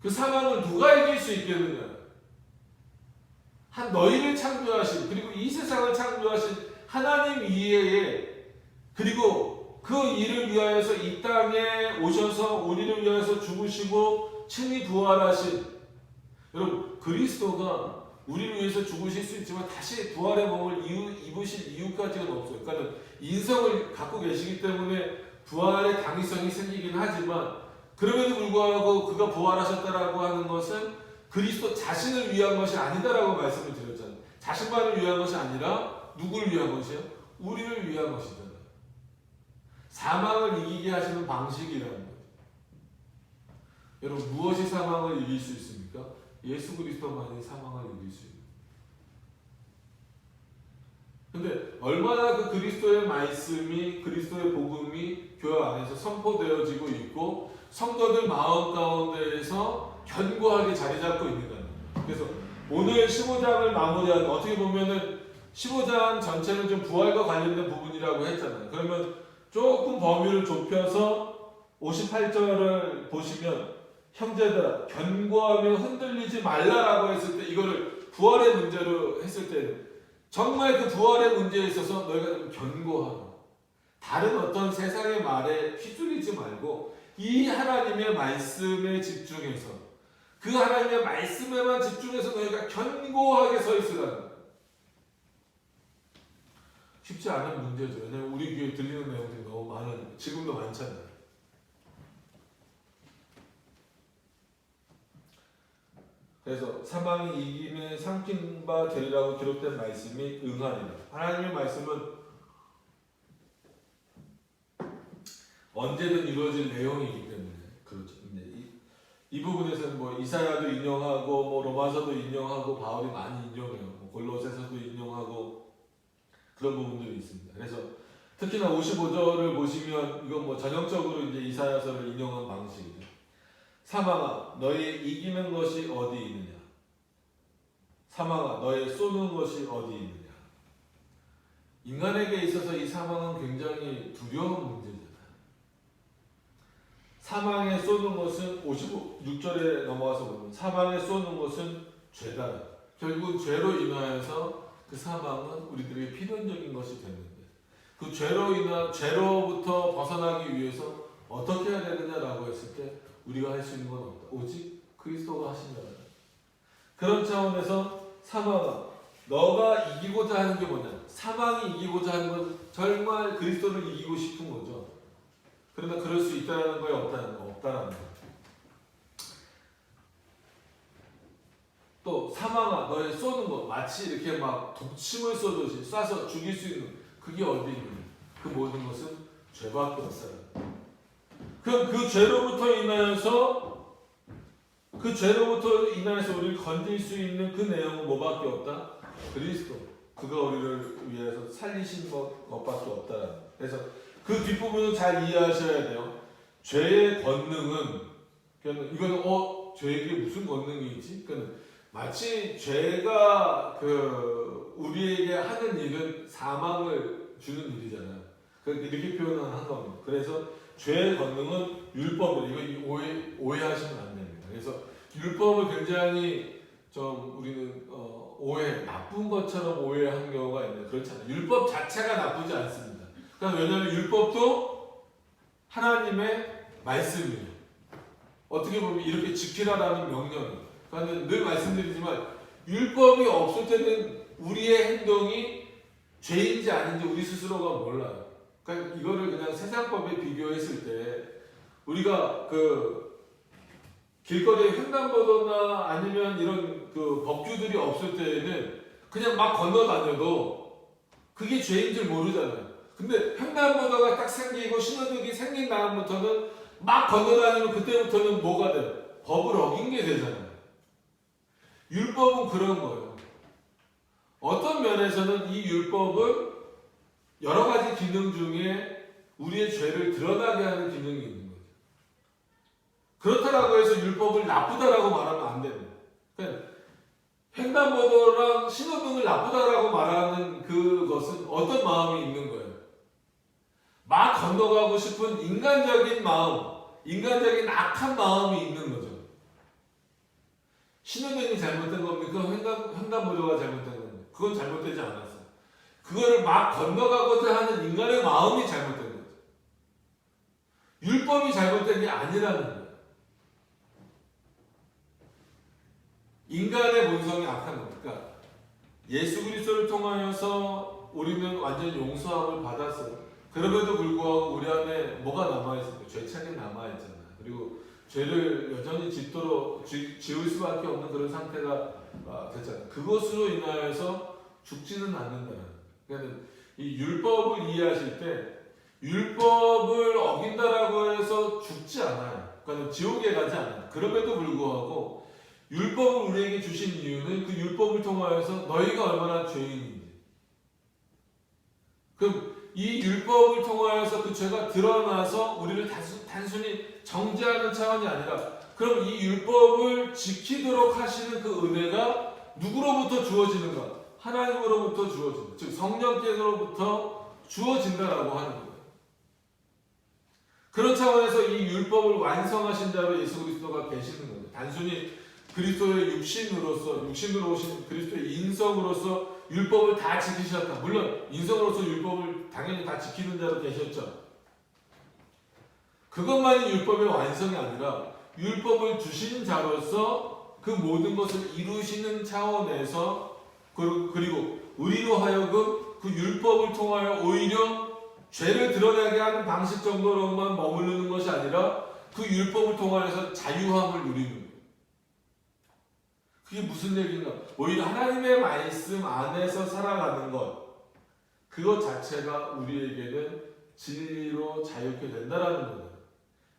A: 그 사망을 누가 이길 수 있겠느냐? 한 너희를 창조하신, 그리고 이 세상을 창조하신 하나님 이외에, 그리고 그 일을 위하여서 이 땅에 오셔서 우리를 위하여서 죽으시고 친히 부활하신, 여러분 그리스도가 우리를 위해서 죽으실 수 있지만 다시 부활의 몸을 입으실 이유까지는 없어요. 그러니까 인성을 갖고 계시기 때문에 부활의 당위성이 생기긴 하지만, 그럼에도 불구하고 그가 부활하셨다라고 하는 것은 그리스도 자신을 위한 것이 아니다라고 말씀을 드렸잖아요. 자신만을 위한 것이 아니라 누구를 위한 것이요? 우리를 위한 것이잖아요. 사망을 이기게 하시는 방식이라는 거죠. 여러분 무엇이 사망을 이길 수 있습니까? 예수 그리스도만이 사망을 이길 수 있는. 근데 얼마나 그 그리스도의 말씀이, 그리스도의 복음이 교회 안에서 선포되어지고 있고 성도들 마음 가운데에서 견고하게 자리 잡고 있는가. 그래서 오늘 15장을 마무리하는, 어떻게 보면은 15장 전체는 좀 부활과 관련된 부분이라고 했잖아요. 그러면 조금 범위를 좁혀서 58절을 보시면, 형제들아 견고하며 흔들리지 말라라고 했을 때, 이거를 부활의 문제로 했을 때는 정말 그 부활의 문제에 있어서 너희가 좀 견고하다. 다른 어떤 세상의 말에 휘둘리지 말고 이 하나님의 말씀에 집중해서, 그 하나님의 말씀에만 집중해서 너희가 견고하게 서 있으라는 거예요. 쉽지 않은 문제죠. 왜냐하면 우리 귀에 들리는 내용들이 너무 많은, 지금도 많잖아요. 그래서 사망이 이김에 삼킨 바 되리라고 기록된 말씀이 응하니라. 하나님의 말씀은 언제든 이루어질 내용이기 때문에 그렇죠. 이 부분에서는 뭐 이사야도 인용하고 뭐 로마서도 인용하고 바울이 많이 인용해요. 뭐 골로새서도 인용하고 그런 부분들이 있습니다. 그래서 특히나 55절을 보시면 이건 뭐 전형적으로 이제 이사야서를 인용한 방식이죠. 사망아 너의 이기는 것이 어디 있느냐? 사망아 너의 쏘는 것이 어디 있느냐? 인간에게 있어서 이 사망은 굉장히 두려운 문제잖아요. 사망에 쏘는 것은 56절에 넘어가서 보면 사망에 쏘는 것은 죄다. 결국 죄로 인하여서 그 사망은 우리들에게 필연적인 것이 되는데, 그 죄로부터 벗어나기 위해서 어떻게 해야 되느냐라고 했을 때 우리가 할 수 있는 건 없다. 오직 그리스도가 하신 거다. 그런 차원에서 사망아 너가 이기고자 하는 게 뭐냐? 사망이 이기고자 하는 건 정말 그리스도를 이기고 싶은 거죠. 그러나 그럴 수 있다는 거에 없다는 거예요. 또 사망아 너의 쏘는 거, 마치 이렇게 막 독침을 쏘듯이 쏴서 죽일 수 있는 그게 어디 있느냐? 그 모든 것은 죄밖에 없어요. 그럼 그 죄로부터 인하여서 우리를 건질 수 있는 그 내용은 뭐밖에 없다? 그리스도. 그가 우리를 위해서 살리신 것밖에 없다. 그래서 그 뒷부분을 잘 이해하셔야 돼요. 죄의 권능은, 이거는 죄에게 무슨 권능이 있지? 마치 죄가 우리에게 하는 일은 사망을 주는 일이잖아요. 이렇게 표현을 한 겁니다. 그래서 죄의 권능은 율법이에요. 이거 오해하시면 안 됩니다. 그래서 율법을 굉장히 좀 우리는 나쁜 것처럼 오해한 경우가 있는데 그렇지 않아요. 율법 자체가 나쁘지 않습니다. 그러니까 왜냐하면 율법도 하나님의 말씀이에요. 어떻게 보면 이렇게 지키라라는 명령이에요. 그러니까 늘 말씀드리지만 율법이 없을 때는 우리의 행동이 죄인지 아닌지 우리 스스로가 몰라요. 그러니까 이거를 그냥 세상법에 비교했을 때 우리가 길거리에 횡단보도나 아니면 이런 법규들이 없을 때에는 그냥 막 건너다녀도 그게 죄인 줄 모르잖아요. 근데 횡단보도가 딱 생기고 신호등이 생긴 다음부터는 막 건너다니면 그때부터는 뭐가 돼요? 법을 어긴 게 되잖아요. 율법은 그런 거예요. 어떤 면에서는 이 율법은 여러 가지 기능 중에 우리의 죄를 드러나게 하는 기능이 있는 거죠. 그렇다고 해서 율법을 나쁘다라고 말하면 안 됩니다. 그러니까 횡단보도랑 신호등을 나쁘다라고 말하는 그것은 어떤 마음이 있는 거예요? 막 건너가고 싶은 인간적인 마음, 인간적인 악한 마음이 있는 거죠. 신호등이 잘못된 겁니까? 횡단보도가 잘못된 겁니까? 그건 잘못되지 않았어요. 그거를 막 건너가고자 하는 인간의 마음이 잘못된 거죠. 율법이 잘못된 게 아니라는 거예요. 인간의 본성이 악한 겁니다. 그러니까 예수 그리스도를 통하여서 우리는 완전 용서함을 받았어요. 그럼에도 불구하고 우리 안에 뭐가 남아있습니까? 죄책이 남아있잖아요. 그리고 죄를 여전히 지을 수밖에 없는 그런 상태가 됐잖아요. 그것으로 인하여서 죽지는 않는다는. 그러니까 이 율법을 이해하실 때 율법을 어긴다라고 해서 죽지 않아요. 그러니까 지옥에 가지 않아요. 그럼에도 불구하고 율법을 우리에게 주신 이유는 그 율법을 통하여서 너희가 얼마나 죄인인지. 그럼 이 율법을 통하여서 그 죄가 드러나서 우리를 단순히 정죄하는 차원이 아니라 그럼 이 율법을 지키도록 하시는 그 은혜가 누구로부터 주어지는가? 하나님으로부터 주어진다. 즉 성령께로부터 주어진다라고 하는 거예요. 그런 차원에서 이 율법을 완성하신 자로 예수 그리스도가 계시는 거예요. 단순히 그리스도의 육신으로 오신 그리스도의 인성으로서 율법을 다 지키셨다. 물론 인성으로서 율법을 당연히 다 지키는 자로 계셨죠. 그것만이 율법의 완성이 아니라 율법을 주시는 자로서 그 모든 것을 이루시는 차원에서 그리고 우리로 하여금 그 율법을 통하여 오히려 죄를 드러나게 하는 방식 정도로만 머무르는 것이 아니라 그 율법을 통하여서 자유함을 누리는 거예요. 그게 무슨 얘기인가? 오히려 하나님의 말씀 안에서 살아가는 것, 그것 자체가 우리에게는 진리로 자유케 된다라는 거예요.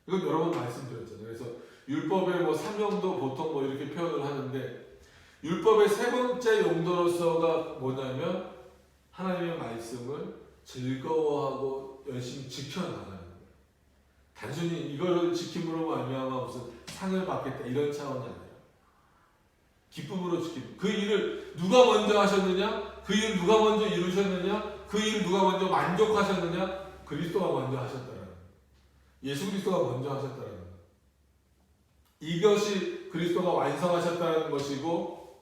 A: 이건 여러 번 말씀드렸잖아요. 그래서 율법의 사명도 보통 이렇게 표현을 하는데 율법의 세 번째 용도로서가 뭐냐면 하나님의 말씀을 즐거워하고 열심히 지켜나가는 거예요. 단순히 이거를 지킴으로 말미암아 무슨 상을 받겠다 이런 차원이 아니에요. 기쁨으로 지키는 그 일을 누가 먼저 하셨느냐? 그 일을 누가 먼저 이루셨느냐? 그 일을 누가 먼저 만족하셨느냐? 그리스도가 먼저 하셨다라는 거예요. 예수 그리스도가 먼저 하셨다라는 거예요. 이것이 그리스도가 완성하셨다는 것이고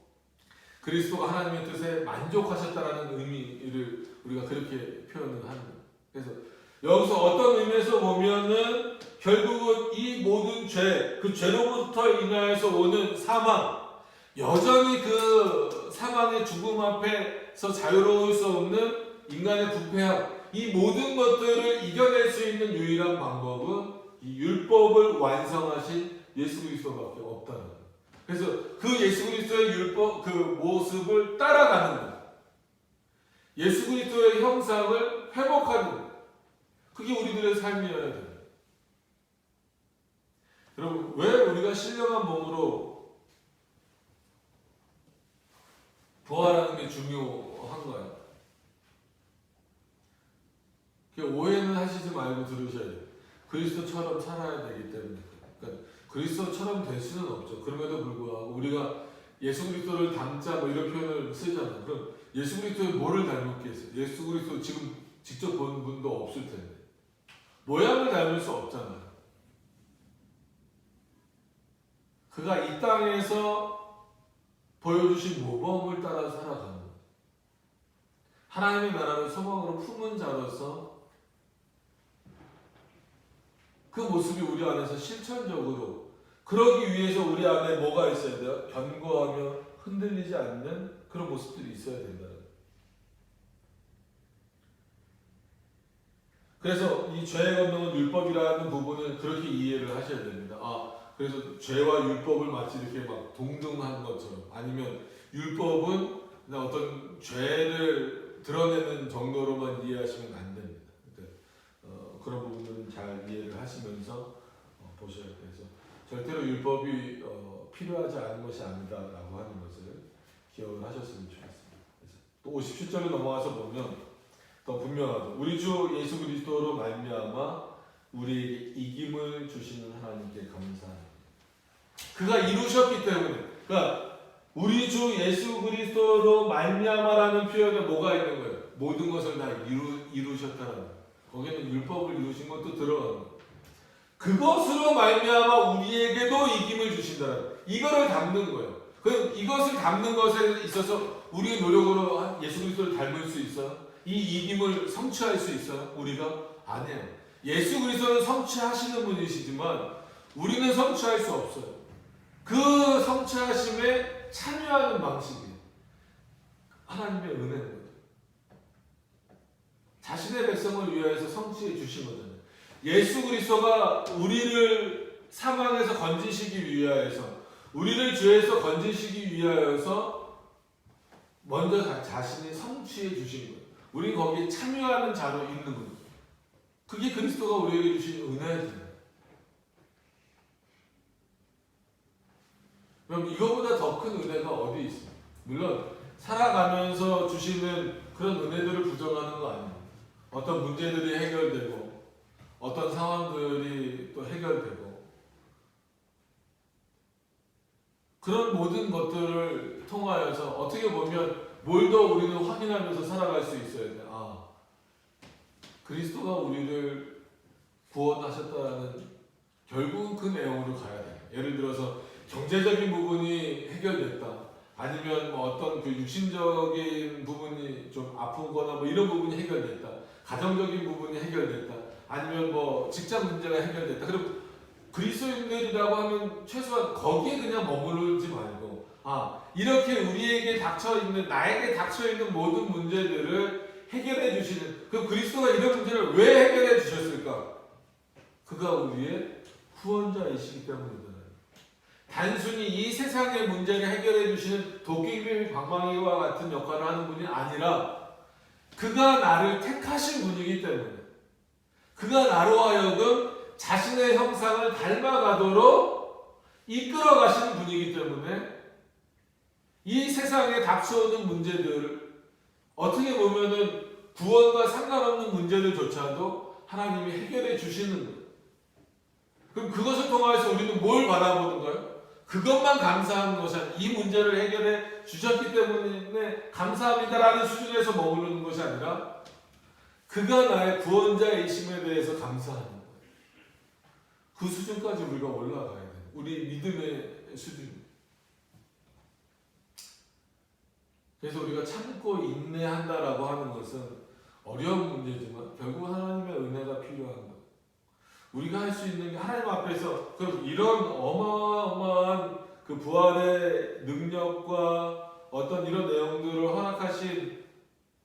A: 그리스도가 하나님의 뜻에 만족하셨다라는 의미를 우리가 그렇게 표현을 하는 거예요. 그래서 여기서 어떤 의미에서 보면은 결국은 이 모든 죄, 그 죄로부터 인하여서 오는 사망, 여전히 그 사망의 죽음 앞에서 자유로울 수 없는 인간의 부패함, 이 모든 것들을 이겨낼 수 있는 유일한 방법은 이 율법을 완성하신 예수 그리스도밖에 없다는 거예요. 그래서 그 예수 그리스도의 율법 그 모습을 따라가는 거예요. 예수 그리스도의 형상을 회복하는 거예요. 그게 우리들의 삶이어야 돼요. 여러분, 왜 우리가 신령한 몸으로 부활하는 게 중요한가요? 오해는 하시지 말고 들으셔야 돼요. 그리스도처럼 살아야 되기 때문에. 그러니까 그리스도처럼 될 수는 없죠. 그럼에도 불구하고 우리가 예수 그리스도를 닮자 이런 표현을 쓰잖아요. 그럼 예수 그리스도의 뭐를 닮았겠어요? 예수 그리스도 지금 직접 본 분도 없을 텐데. 모양을 닮을 수 없잖아요. 그가 이 땅에서 보여주신 모범을 따라 살아가는 거예요. 하나님의 나라를 소망으로 품은 자로서 그 모습이 우리 안에서 실천적으로 그러기 위해서 우리 안에 뭐가 있어야 돼요? 견고하며 흔들리지 않는 그런 모습들이 있어야 된다는 거예요. 그래서 이 죄의 권능은 율법이라는 부분을 그렇게 이해를 하셔야 됩니다. 그래서 죄와 율법을 마치 이렇게 막 동등한 것처럼, 아니면 율법은 그냥 어떤 죄를 드러내는 정도로만 이해하시면 안 됩니다. 그러니까 그런 부분은 잘 이해를 하시면서 보셔야 돼요. 그래서 절대로 율법이 필요하지 않은 것이 아니다라고 하는 것을 기억을 하셨으면 좋겠습니다. 그래서 또 57절로 넘어가서 보면 더 분명하죠. 우리 주 예수 그리스도로 말미암아 우리에게 이김을 주시는 하나님께 감사합니다. 그가 이루셨기 때문에, 그러니까 우리 주 예수 그리스도로 말미암아라는 표현에 뭐가 있는 거예요? 모든 것을 다 이루셨다는 거예요. 거기에는 율법을 이루신 것도 들어가는 거예요. 그것으로 말미암아 우리에게도 이김을 주신다는 거예요. 이거를 담는 거예요. 그럼 이것을 담는 것에 있어서 우리의 노력으로 예수 그리스도를 닮을 수 있어요? 이 이김을 성취할 수 있어요? 우리가? 아니에요. 예수 그리스도는 성취하시는 분이시지만 우리는 성취할 수 없어요. 그 성취하심에 참여하는 방식이 하나님의 은혜인 거죠. 자신의 백성을 위하여서 성취해 주신 거잖아요. 예수 그리스도가 우리를 사망에서 건지시기 위하여서, 우리를 죄에서 건지시기 위하여서 먼저 자신이 성취해 주신 거예요. 우리는 거기에 참여하는 자로 있는 거죠. 그게 그리스도가 우리에게 주신 은혜잖아요. 그럼 이거보다 더 큰 은혜가 어디 있습니까? 물론 살아가면서 주시는 그런 은혜들을 부정하는 거 아니에요. 어떤 문제들이 해결되고 어떤 상황들이 또 해결되고 그런 모든 것들을 통하여서 어떻게 보면 뭘 더 우리는 확인하면서 살아갈 수 있어야 돼. 그리스도가 우리를 구원하셨다는 결국은 그 내용으로 가야 돼. 예를 들어서 경제적인 부분이 해결됐다. 아니면 어떤 그 육신적인 부분이 좀 아프거나 이런 부분이 해결됐다. 가정적인 부분이 해결됐다. 아니면 직장 문제가 해결됐다. 그럼 그리스도인들이라고 하면 최소한 거기에 그냥 머무르지 말고 이렇게 우리에게 닥쳐있는, 나에게 닥쳐있는 모든 문제들을 해결해 주시는, 그럼 그리스도가 이런 문제를 왜 해결해 주셨을까? 그가 우리의 구원자이시기 때문이잖아요. 단순히 이 세상의 문제를 해결해 주시는 도깨비 방망이와 같은 역할을 하는 분이 아니라 그가 나를 택하신 분이기 때문에, 그가 나로 하여금 자신의 형상을 닮아가도록 이끌어 가시는 분이기 때문에 이 세상에 닥쳐오는 문제들을 어떻게 보면은 구원과 상관없는 문제들조차도 하나님이 해결해 주시는 거예요. 그럼 그것을 통해서 우리는 뭘 바라보는 거예요? 그것만 감사하는 것이 아니라 이 문제를 해결해 주셨기 때문에 감사합니다라는 수준에서 머무르는 것이 아니라 그가 나의 구원자이심에 대해서 감사하는 거예요. 그 수준까지 우리가 올라가야 돼요. 우리 믿음의 수준. 그래서 우리가 참고 인내한다라고 하는 것은 어려운 문제지만 결국 하나님의 은혜가 필요한 거예요. 우리가 할 수 있는 게 하나님 앞에서, 그럼 이런 어마어마한 그 부활의 능력과 어떤 이런 내용들을 허락하신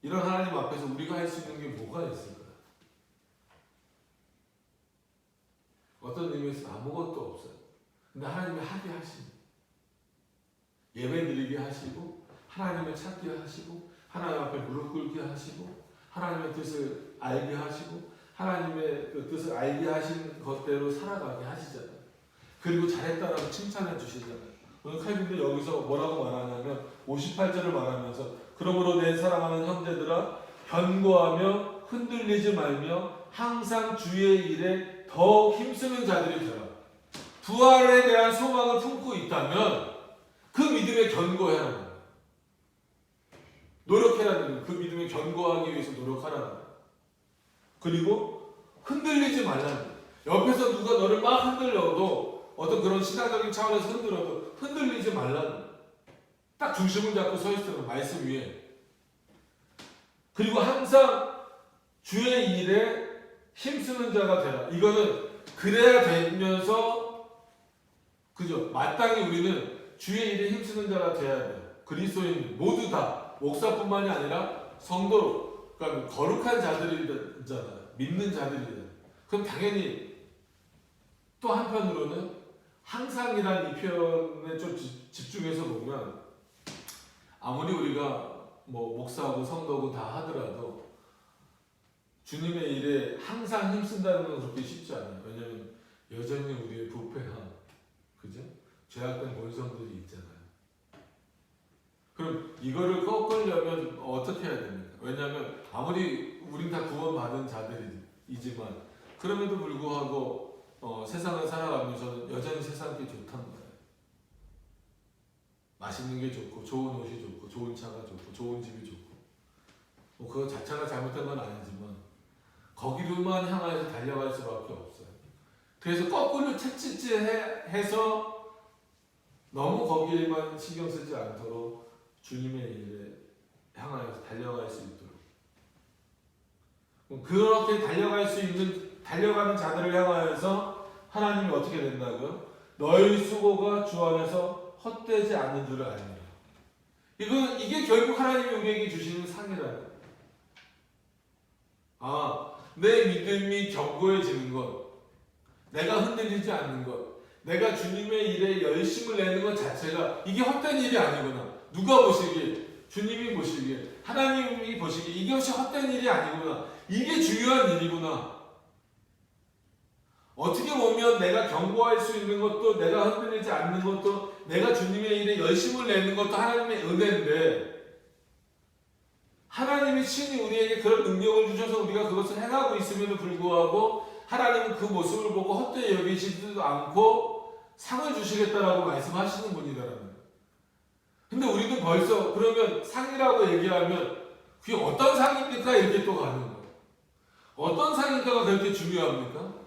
A: 이런 하나님 앞에서 우리가 할 수 있는 게 뭐가 있을까요? 어떤 의미에서 아무것도 없어요. 근데 하나님이 하게 하십니다. 예배 드리게 하시고, 하나님을 찾게 하시고, 하나님 앞에 무릎 꿇게 하시고, 하나님의 뜻을 알게 하시고, 하나님의 그 뜻을 알게 하신 것대로 살아가게 하시잖아요. 그리고 잘했다라고 칭찬해 주시잖아요. 오늘 칼빈도 여기서 뭐라고 말하냐면 58절을 말하면서 그러므로 내 사랑하는 형제들아 견고하며 흔들리지 말며 항상 주의 일에 더 힘쓰는 자들이 되라. 부활에 대한 소망을 품고 있다면 그 믿음에 견고해라. 노력해라는 거예요. 그 믿음에 견고하기 위해서 노력하라는 거예요. 그리고 흔들리지 말라는 거예요. 옆에서 누가 너를 막 흔들려도 어떤 그런 신앙적인 차원에서 흔들어도 흔들리지 말라는 거예요. 딱 중심을 잡고 서 있어요. 말씀 위에. 그리고 항상 주의 일에 힘쓰는 자가 되라. 이거는 그래야 되면서 그죠? 마땅히 우리는 주의 일에 힘쓰는 자가 돼야 돼요. 그리스도인 모두 다 목사뿐만이 아니라 성도, 그러니까 거룩한 자들이잖아요. 믿는 자들이잖아요. 그럼 당연히 또 한편으로는 항상이란 이 표현에 좀 집중해서 보면 아무리 우리가 뭐 목사고 성도고 다 하더라도 주님의 일에 항상 힘쓴다는 건 그렇게 쉽지 않아요. 왜냐하면 여전히 우리의 부패함, 그죠? 죄악된 본성들이 있잖아요. 그럼 이거를 꺾으려면 어떻게 해야 됩니까? 왜냐하면 아무리 우린 다 구원받은 자들이지만 그럼에도 불구하고 세상을 살아가면서 여전히 세상 게 좋단 말이에요. 맛있는 게 좋고 좋은 옷이 좋고 좋은 차가 좋고 좋은 집이 좋고 뭐 그거 자체가 잘못된 건 아니지만 거기로만 향해서 달려갈 수밖에 없어요. 그래서 거꾸로 채찍질해서 너무 거기에만 신경 쓰지 않도록 주님의 일에 향하여서 달려갈 수 있도록 그렇게 달려가는 자들을 향하여서 하나님이 어떻게 된다고요? 너희 수고가 주 안에서 헛되지 않는 줄을 아니라. 이게 결국 하나님이 우리에게 주시는 상이라요. 내 믿음이 견고해지는 것, 내가 흔들리지 않는 것, 내가 주님의 일에 열심을 내는 것 자체가 이게 헛된 일이 아니구나. 누가 보시기에, 주님이 보시기에, 하나님이 보시기에 이것이 헛된 일이 아니구나. 이게 중요한 일이구나. 어떻게 보면 내가 견고할 수 있는 것도, 내가 흔들리지 않는 것도, 내가 주님의 일에 열심을 내는 것도 하나님의 은혜인데 하나님이 친히 우리에게 그런 능력을 주셔서 우리가 그것을 행하고 있음에도 불구하고 하나님은 그 모습을 보고 헛되이 여기시지도 않고 상을 주시겠다라고 말씀하시는 분이라는 거예요. 근데 우리는 벌써 그러면 상이라고 얘기하면 그게 어떤 상입니까? 이렇게 또 가는 거예요. 어떤 상인가가 그렇게 중요합니까?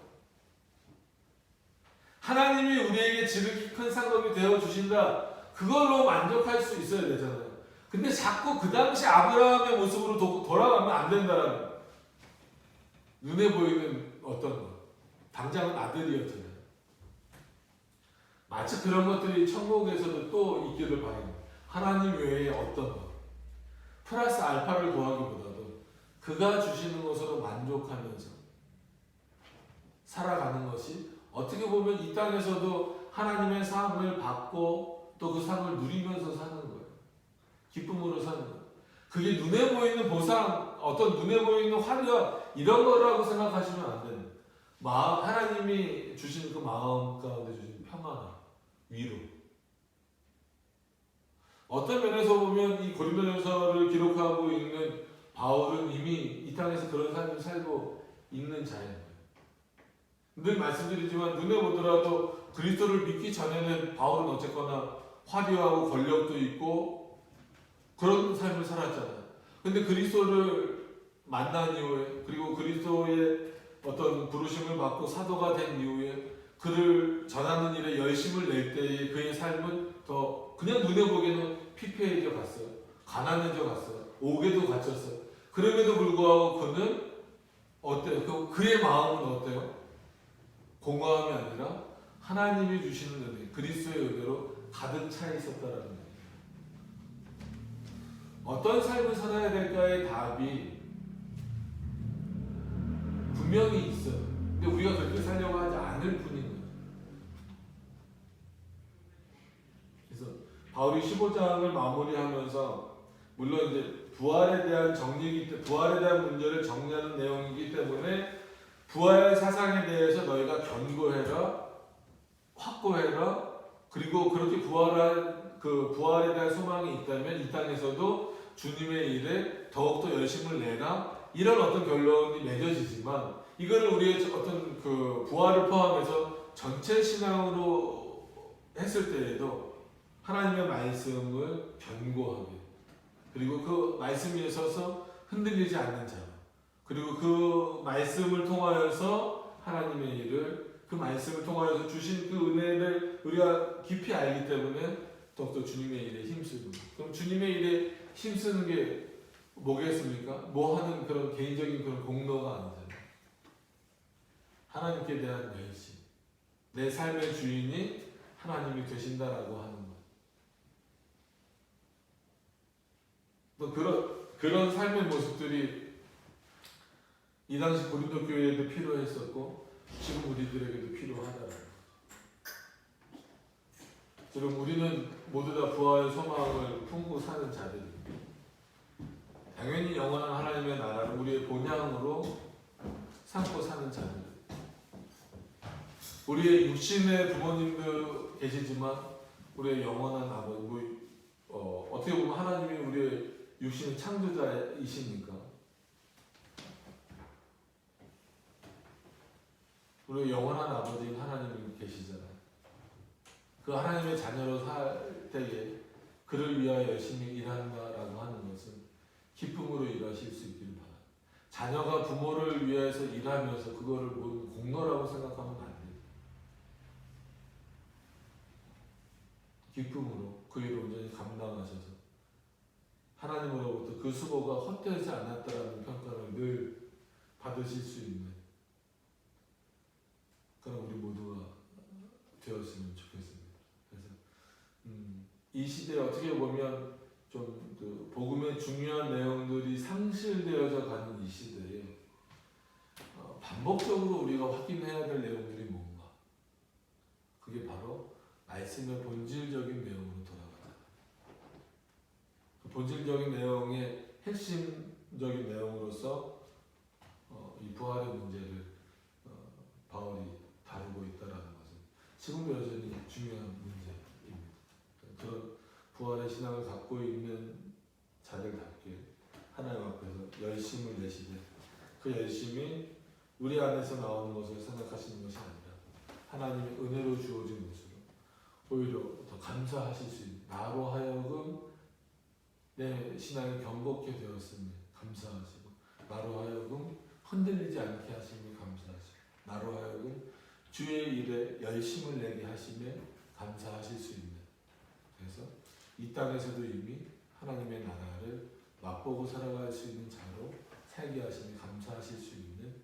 A: 하나님이 우리에게 지극히 큰 상급이 되어주신다. 그걸로 만족할 수 있어야 되잖아요. 근데 자꾸 그 당시 아브라함의 모습으로 돌아가면 안 된다라는 거예요. 눈에 보이는 어떤 것. 당장은 아들이었잖아요. 마치 그런 것들이 천국에서도 또 있기를 바랍니다. 하나님 외에 어떤 것. 플러스 알파를 구하기보다도 그가 주시는 것으로 만족하면서 살아가는 것이 어떻게 보면 이 땅에서도 하나님의 사함을 받고 또 그 사함을 누리면서 사는 거예요. 기쁨으로 사는 거예요. 그게 눈에 보이는 보상, 어떤 눈에 보이는 화려 이런 거라고 생각하시면 안 됩니다. 하나님이 주신 그 마음 가운데 주신 평안함, 위로. 어떤 면에서 보면 이 고린도전서를 기록하고 있는 바울은 이미 이 땅에서 그런 삶을 살고 있는 자예요. 늘 말씀드리지만 눈에 보더라도 그리스도를 믿기 전에는 바울은 어쨌거나 화려하고 권력도 있고 그런 삶을 살았잖아요. 근데 그리스도를 만난 이후에 그리고 그리스도의 어떤 부르심을 받고 사도가 된 이후에 그를 전하는 일에 열심을 낼 때의 그의 삶은 더 그냥 눈에 보기에는 피폐해져 갔어요. 가난해져 갔어요. 옥에도 갇혔어요. 그럼에도 불구하고 그는 어때요? 그의 마음은 어때요? 공허함이 아니라 하나님이 주시는 은혜, 그리스도의 은혜로 가득 차 있었다라는 거예요. 어떤 삶을 살아야 될까의 답이 분명히 있어요. 근데 우리가 그렇게 살려고 하지 않을 뿐인 거예요. 그래서 바울이 15장을 마무리하면서 물론 이제 부활에 대한 부활에 대한 문제를 정리하는 내용이기 때문에 부활 사상에 대해서 너희가 견고해라, 확고해라, 그리고 그렇게 부활에 대한 소망이 있다면 이 땅에서도 주님의 일에 더욱더 열심을 내라, 이런 어떤 결론이 맺어지지만 이거를 우리의 어떤 그 부활을 포함해서 전체 신앙으로 했을 때에도 하나님의 말씀을 견고하게, 그리고 그 말씀 위에 서서 흔들리지 않는 자, 그리고 그 말씀을 통하여서 하나님의 일을, 그 말씀을 통하여서 주신 그 은혜를 우리가 깊이 알기 때문에 더욱더 주님의 일에 힘쓰고. 그럼 주님의 일에 힘쓰는 게 뭐겠습니까? 뭐 하는 그런 개인적인 그런 공로가 아니잖아요. 하나님께 대한 열심. 내 삶의 주인이 하나님이 되신다라고 하는 것. 또 그런 삶의 모습들이 이 당시 고린도 교회에도 필요했었고 지금 우리들에게도 필요하다는 거죠. 지금 우리는 모두 다 부활의 소망을 품고 사는 자들입니다. 당연히 영원한 하나님의 나라를 우리의 본향으로 삼고 사는 자들. 우리의 육신의 부모님도 계시지만 우리의 영원한 아버지, 어떻게 보면 하나님이 우리의 육신의 창조자이시니까 우리의 영원한 아버지인 하나님이 계시잖아요. 그 하나님의 자녀로 살 때에 그를 위하여 열심히 일한다라고 하는 것은 기쁨으로 일하실 수 있기를 바랍니다. 자녀가 부모를 위해서 일하면서 그거를 모든 공로라고 생각하면 안 돼요. 기쁨으로 그 일을 온전히 감당하셔서 하나님으로부터 그 수고가 헛되지 않았다라는 평가를 늘 받으실 수 있는 그런 우리 모두가 되었으면 좋겠습니다. 그래서 이 시대에 어떻게 보면 좀 그 복음의 중요한 내용들이 상실되어져 가는 이 시대에 반복적으로 우리가 확인해야 될 내용들이 뭔가, 그게 바로 말씀의 본질적인 내용으로 돌아가다. 그 본질적인 내용의 핵심적인 내용으로서 이 부활의 문제를 바울이 다루고 있다라는 것은 지금도 여전히 중요한 문제입니다. 그런 부활의 신앙을 갖고 있는 자들답게 하나님 앞에서 열심을 내시되 그 열심이 우리 안에서 나오는 것을 생각하시는 것이 아니라 하나님의 은혜로 주어진 것으로 오히려 더 감사하실 수 있는, 나로 하여금 내 신앙이 견고케 되었음에 감사하시고, 나로 하여금 흔들리지 않게 하심에 감사하시고, 나로 하여금 주의 일에 열심을 내게 하심에 감사하실 수 있는, 그래서 이 땅에서도 이미 하나님의 나라를 맛보고 살아갈 수 있는 자로 살게 하심에 감사하실 수 있는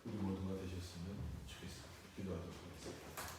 A: 우리 모두가 되셨으면 좋겠습니다. 기도하도록 하겠습니다.